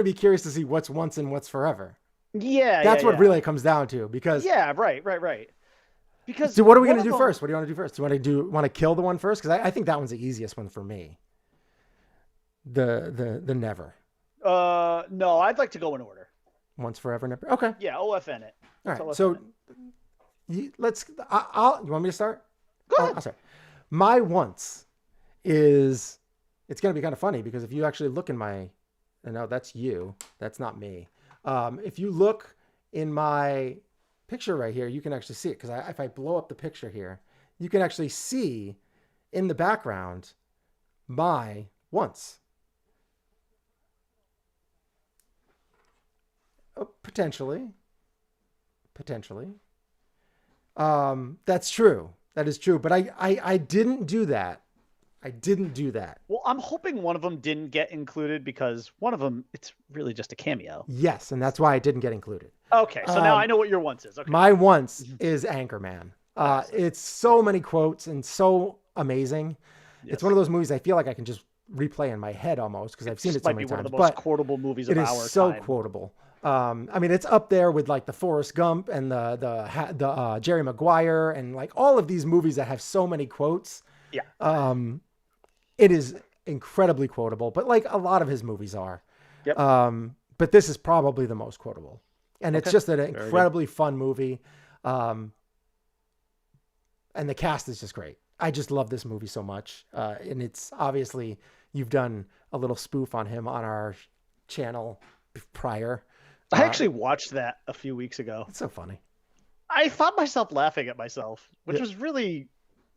be curious to see what's once and what's forever. Yeah, that's what really comes down to because. Yeah, right. Because so what are we gonna do first? What do you want to do first? Do you want to kill the one first? Because I think that one's the easiest one for me. The never. No, I'd like to go in order. Once, forever, never. Okay. Yeah, OFN it. All right. So you want me to start? Go ahead. I'll start. My once is, it's going to be kind of funny because if you actually look in my, no, that's you. That's not me. If you look in my picture right here, you can actually see it. Because if I blow up the picture here, you can actually see in the background my once. Potentially. That's true. That is true. But I didn't do that. Well, I'm hoping one of them didn't get included because one of them, it's really just a cameo. Yes. And that's why it didn't get included. Okay. So now I know what your once is. Okay. My once is Anchorman. It's so many quotes and so amazing. Yes. It's one of those movies I feel like I can just replay in my head almost because I've seen it so many times. Might be one of the most quotable movies of our time. It is so quotable. I mean, it's up there with like the Forrest Gump and the Jerry Maguire and like all of these movies that have so many quotes. Yeah. It is incredibly quotable, but like a lot of his movies are. Yep. But this is probably the most quotable, and it's just an incredibly fun movie. And the cast is just great. I just love this movie so much. And it's obviously you've done a little spoof on him on our channel prior. I actually watched that a few weeks ago. It's so funny. I found myself laughing at myself, which Yeah. was really.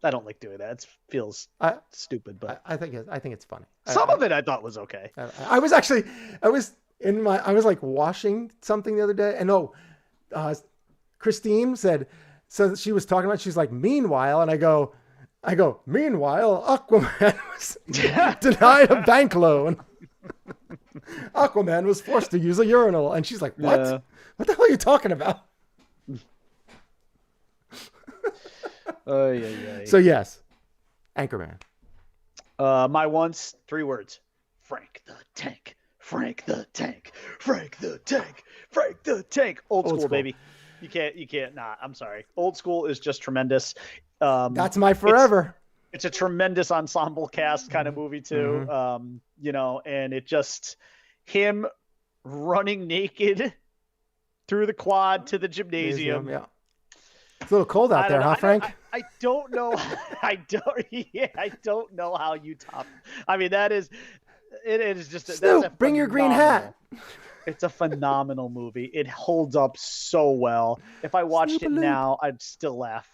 I don't like doing that. It feels stupid, but I think it's funny. some of it I thought was okay. I was like washing something the other day, and Christine said, so she was talking about, she's like, meanwhile, and I go, meanwhile, Aquaman was denied a bank loan. Aquaman was forced to use a urinal, and she's like, what? Yeah. What the hell are you talking about? So yes, Anchorman. My once, 3 words: Frank the Tank, Frank the Tank, Frank the Tank, Frank the Tank. Old school, baby. You can't not. I'm sorry. Old school is just tremendous. That's my forever. It's a tremendous ensemble cast kind of movie too. And it just him running naked through the quad to the gymnasium. Yeah. It's a little cold out there, huh, Frank? I don't know. I don't know how you top. I mean, it is just. Snoop, bring your green hat. It's a phenomenal movie. It holds up so well. If I watched it now, I'd still laugh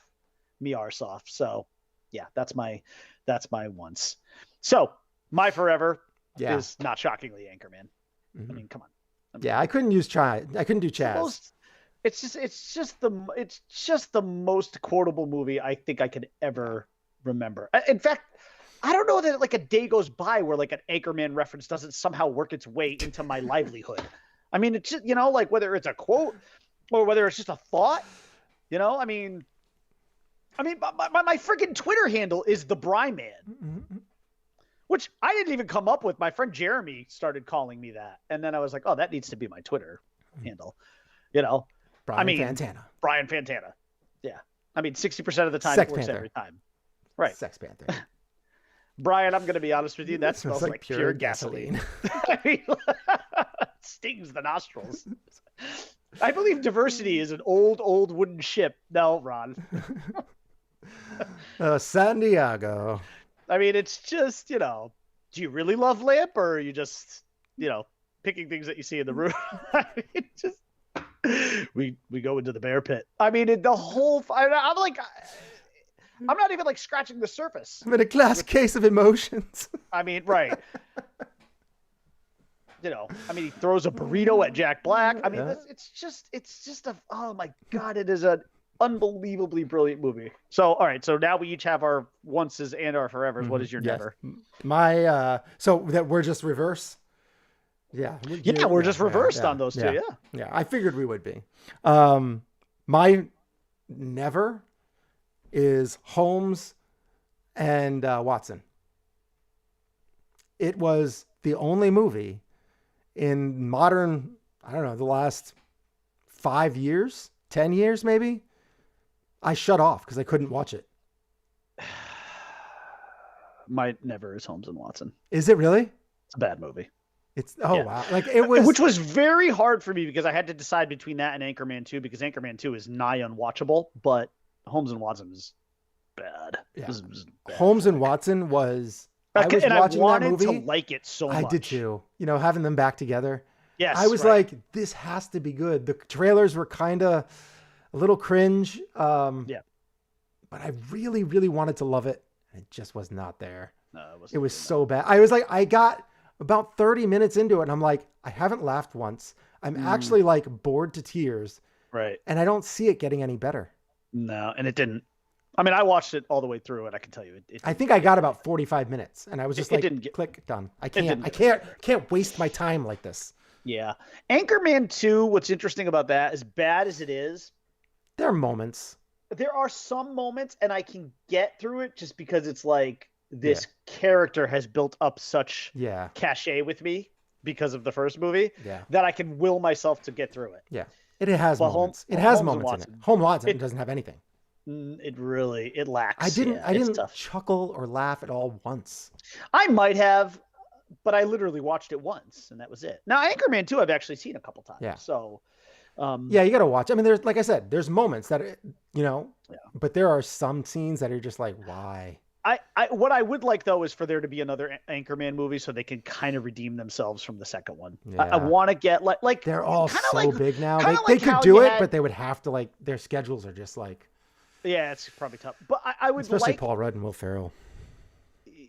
me arse off. So, yeah, that's my once. So, my forever is not shockingly Anchorman. I mean, come on. I couldn't do Chaz. It's just the most quotable movie I think I could ever remember. In fact, I don't know that like a day goes by where like an Anchorman reference doesn't somehow work its way into my livelihood. I mean, it's just, like whether it's a quote or whether it's just a thought, I mean, my freaking Twitter handle is the Bri Man, which I didn't even come up with. My friend Jeremy started calling me that. And then I was like, oh, that needs to be my Twitter handle, Brian Fantana. Yeah. I mean, 60% of the time it works every time. Right. Sex Panther. Brian, I'm going to be honest with you. That smells like pure gasoline. I mean, stings the nostrils. I believe Diversity is an old wooden ship. No, Ron. San Diego. I mean, it's just, do you really love Lamp, or are you just, picking things that you see in the room? I mean, just we go into the bear pit. I mean, I'm like, I'm not even like scratching the surface. I'm in a glass case of emotions. I mean, right. He throws a burrito at Jack Black. I mean, it's just oh my God, it is an unbelievably brilliant movie. So, all right. So now we each have our onces and our forevers. What is your never? My, so that we're just reverse. Yeah. We're just reversed on those two. Yeah. I figured we would be. My never is Holmes and Watson. It was the only movie in modern, I don't know, the last 5 years, 10 years maybe, I shut off because I couldn't watch it. My never is Holmes and Watson. Is it really? It's a bad movie. Wow. Like it was, which was very hard for me because I had to decide between that and Anchorman 2 because Anchorman 2 is nigh unwatchable, but Holmes and Watson was bad. Yeah. It was bad. Holmes and Watson was. I was watching that movie. To like it so much. I did too. Having them back together. Yes. I was like, this has to be good. The trailers were kind of a little cringe. But I really, really wanted to love it. And it just was not there. No, it was so bad. I was like, I got about 30 minutes into it and I'm like, I haven't laughed once. I'm actually like bored to tears. Right. And I don't see it getting any better. No, and it didn't. I mean, I watched it all the way through, and I can tell you, I think I got about 45 minutes, and I was just click, done. I can't waste my time like this. Yeah, Anchorman 2. What's interesting about that, as bad as it is, there are moments. There are some moments, and I can get through it just because it's like this character has built up such cachet with me because of the first movie that I can will myself to get through it. Yeah, it has moments. It has moments in it. Holmes Watson doesn't have anything. It lacks. I didn't chuckle or laugh at all once. I might have, but I literally watched it once and that was it. Now Anchorman 2 I've actually seen a couple times. Yeah. So you got to watch. I mean, there's, like I said, there's moments that, but there are some scenes that are just like, why? What I would like though is for there to be another Anchorman movie so they can kind of redeem themselves from the second one. Yeah. I want to get like they're all kinda so big now. They like could how do you it, had- but they would have to like their schedules are just like. Yeah, it's probably tough. But I would Especially like Paul Rudd and Will Ferrell.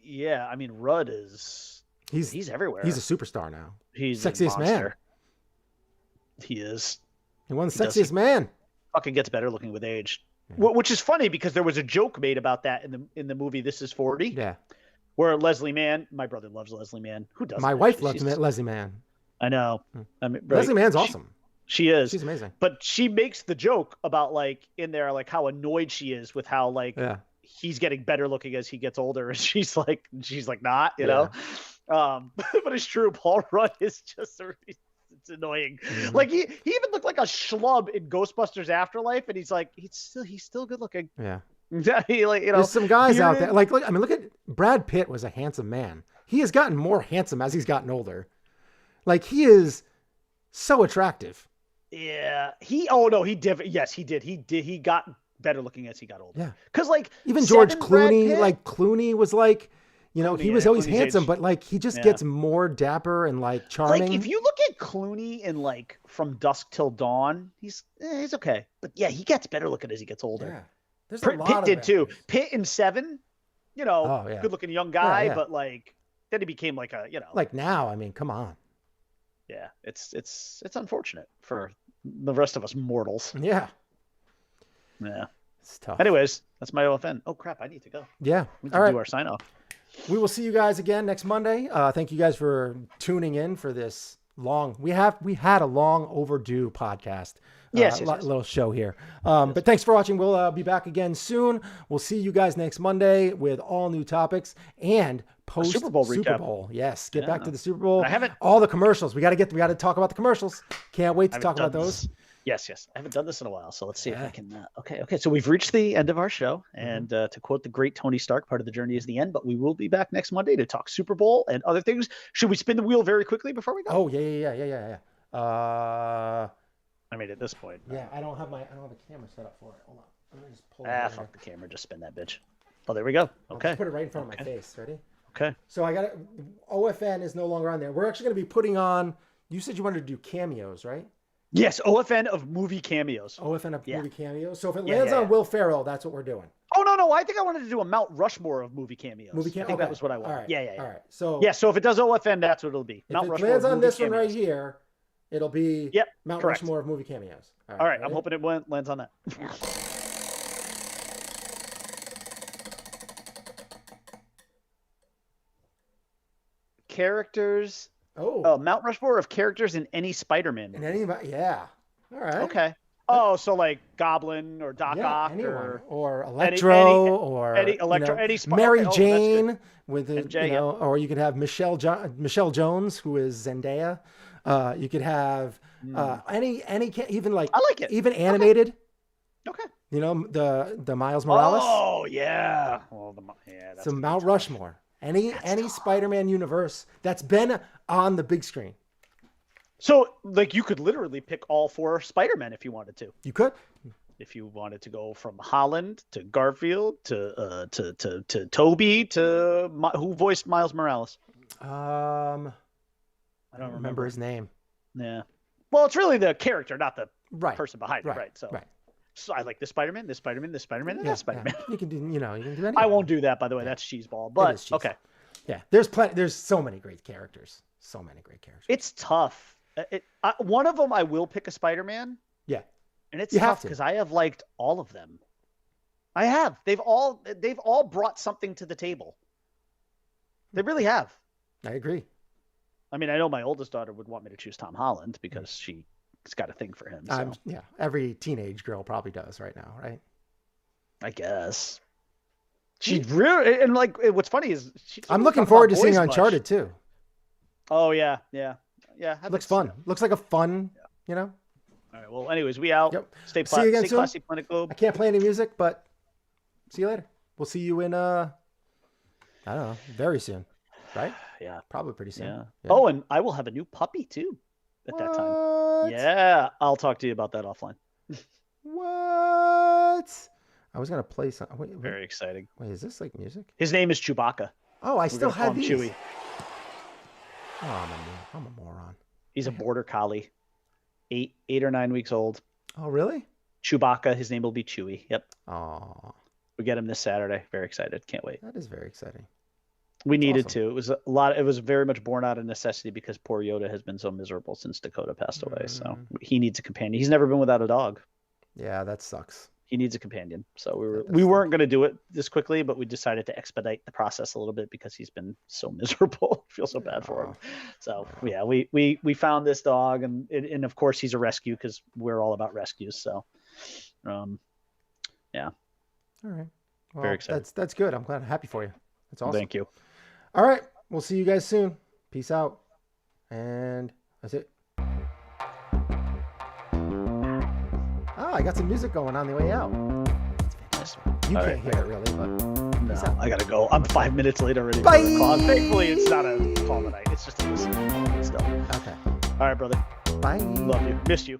Yeah, I mean Rudd is he's everywhere. He's a superstar now. He's a sexiest man. monster. He is. He won the He does. sexiest man. Fucking gets better looking with age. Which is funny because there was a joke made about that in the movie This Is 40. Yeah. Where Leslie Mann, my brother loves Leslie Mann. Who doesn't? My wife loves Leslie Mann. I know. I mean, Leslie Mann's awesome. She is. She's amazing. But she makes the joke about like in there like how annoyed she is with how like he's getting better looking as he gets older, and she's like not, you know. But it's true. Paul Rudd is just it's annoying. Mm-hmm. Like he even looked like a schlub in Ghostbusters Afterlife, and he's still good looking. Yeah. He, like, you know, there's some guys out there like look at Brad Pitt was a handsome man. He has gotten more handsome as he's gotten older. Like he is so attractive. Yeah. He did. He got better looking as he got older. Yeah. Because like even George Brad Clooney, Pitt- like Clooney was like, you know, he was always Clooney's handsome, age. but like he just gets more dapper and like charming. Like if you look at Clooney in like From Dusk Till Dawn, he's okay. But yeah, he gets better looking as he gets older. Yeah. There's a lot Pitt of did too. actors. Pitt in Seven, you know, good looking young guy, but like then he became like a, you know, like now, I mean, come on. Yeah, it's unfortunate for the rest of us mortals. Yeah. Yeah. It's tough. Anyways, that's my OFN. Oh crap, I need to go. Yeah. We All can right. do our sign off. We will see you guys again next Monday. Thank you guys for tuning in for this we had a long overdue podcast. Yes. Little show here. But thanks for watching. We'll be back again soon. We'll see you guys next Monday with all new topics and post Super Bowl recap. Yes. Get back to the Super Bowl. I haven't all the commercials. We got to talk about the commercials. Can't wait to talk about those. Yes. I haven't done this in a while, so let's see if I can. Okay. So we've reached the end of our show, and to quote the great Tony Stark, part of the journey is the end. But we will be back next Monday to talk Super Bowl and other things. Should we spin the wheel very quickly before we go? Oh yeah. I mean, at this point. Yeah, I don't have a camera set up for it. Hold on. I'm gonna just pull it. Fuck the camera. Just spin that bitch. Oh, there we go. Okay. I'll put it right in front of my face. Ready? Okay. So I got it. OFN is no longer on there. We're actually going to be putting on. You said you wanted to do cameos, right? Yes, OFN of movie cameos. OFN of movie cameos. So if it Yeah, lands on Will Ferrell, that's what we're doing. Oh no! I think I wanted to do a Mount Rushmore of movie cameos. I think that was what I wanted. All right. Yeah. All right. So So if it does OFN, that's what it'll be. if Mount it Rushmore lands of on movie this one right cameos. here, it'll be Mount correct. Rushmore of movie cameos. All right. I'm ready? hoping it lands on that. Characters. Oh, Mount Rushmore of characters in any Spider-Man and movie. anybody? Yeah. All right. Okay. Oh, so like Goblin or Doc Ock anyone. or Electro or Electro, any Mary okay, that's Jane with the, MJ, or you could have Michelle Jones, who is Zendaya. You could have any even like I like it. even animated. Okay. You know the Miles Morales. Oh yeah. Well, that's So a good Mount time. Rushmore. Any Spider-Man universe that's been on the big screen. So like you could literally pick all 4 Spider-Men if you wanted to. You could. If you wanted to go from Holland to Garfield to Toby to who voiced Miles Morales? I don't remember his name. Yeah. Well, it's really the character, not the Right. person behind it, right? So, so I like this Spider-Man, this Spider-Man, this Spider-Man, and that Spider-Man. Yeah. You can do anything. I won't do that, by the way. That's cheeseball. But cheeseball. okay, Yeah, there's so many great characters. So many great characters. it's tough. One of them I will pick a Spider-Man. Yeah. And it's You have tough to. because I have liked all of them. I have. They've all brought something to the table. They really have. I agree. I mean, I know my oldest daughter would want me to choose Tom Holland because she's got a thing for him. So Every teenage girl probably does right now, right? I guess. She really, and like what's funny is I'm looking forward to seeing Uncharted too. Oh yeah. It looks fun. Looks like a fun, you know. All right. Well, anyways, we out. Yep. Stay See you again soon. classy, Planet Globe. I can't play any music, but see you later. We'll see you in I don't know, very soon, right? Yeah. Probably pretty soon. Yeah. Oh, and I will have a new puppy too at that time. Yeah. I'll talk to you about that offline. What? I was gonna play some. Wait, Very exciting. wait, is this like music? His name is Chewbacca. Oh, I We're still gonna call have him these. Chewie. Oh, I'm a moron. He's a border collie, 8 or 9 weeks old. Oh, really? Chewbacca. His name will be Chewie. Yep. Oh, We get him this Saturday. Very excited. Can't wait. that is very exciting. We needed awesome. to. It was a lot. It was very much born out of necessity because poor Yoda has been so miserable since Dakota passed away. So he needs a companion. He's never been without a dog. Yeah, that sucks. He needs a companion. So That does we suck. weren't going to do it this quickly, but we decided to expedite the process a little bit because he's been so miserable. I feel so bad for him. So yeah, we found this dog, and of course he's a rescue because we're all about rescues. So, yeah. All right. Well, Very excited. That's good. I'm glad. Happy for you. That's awesome. Thank you. All right. We'll see you guys soon. Peace out. And that's it. Ah, I got some music going on the way out. Yes. You All can't right. hear it really, but No, peace out. I gotta go. I'm 5 minutes late already. Bye. For the call. Thankfully, it's not a call tonight. It's just a listen. Still. Okay. All right, brother. Bye. Love you. Missed you.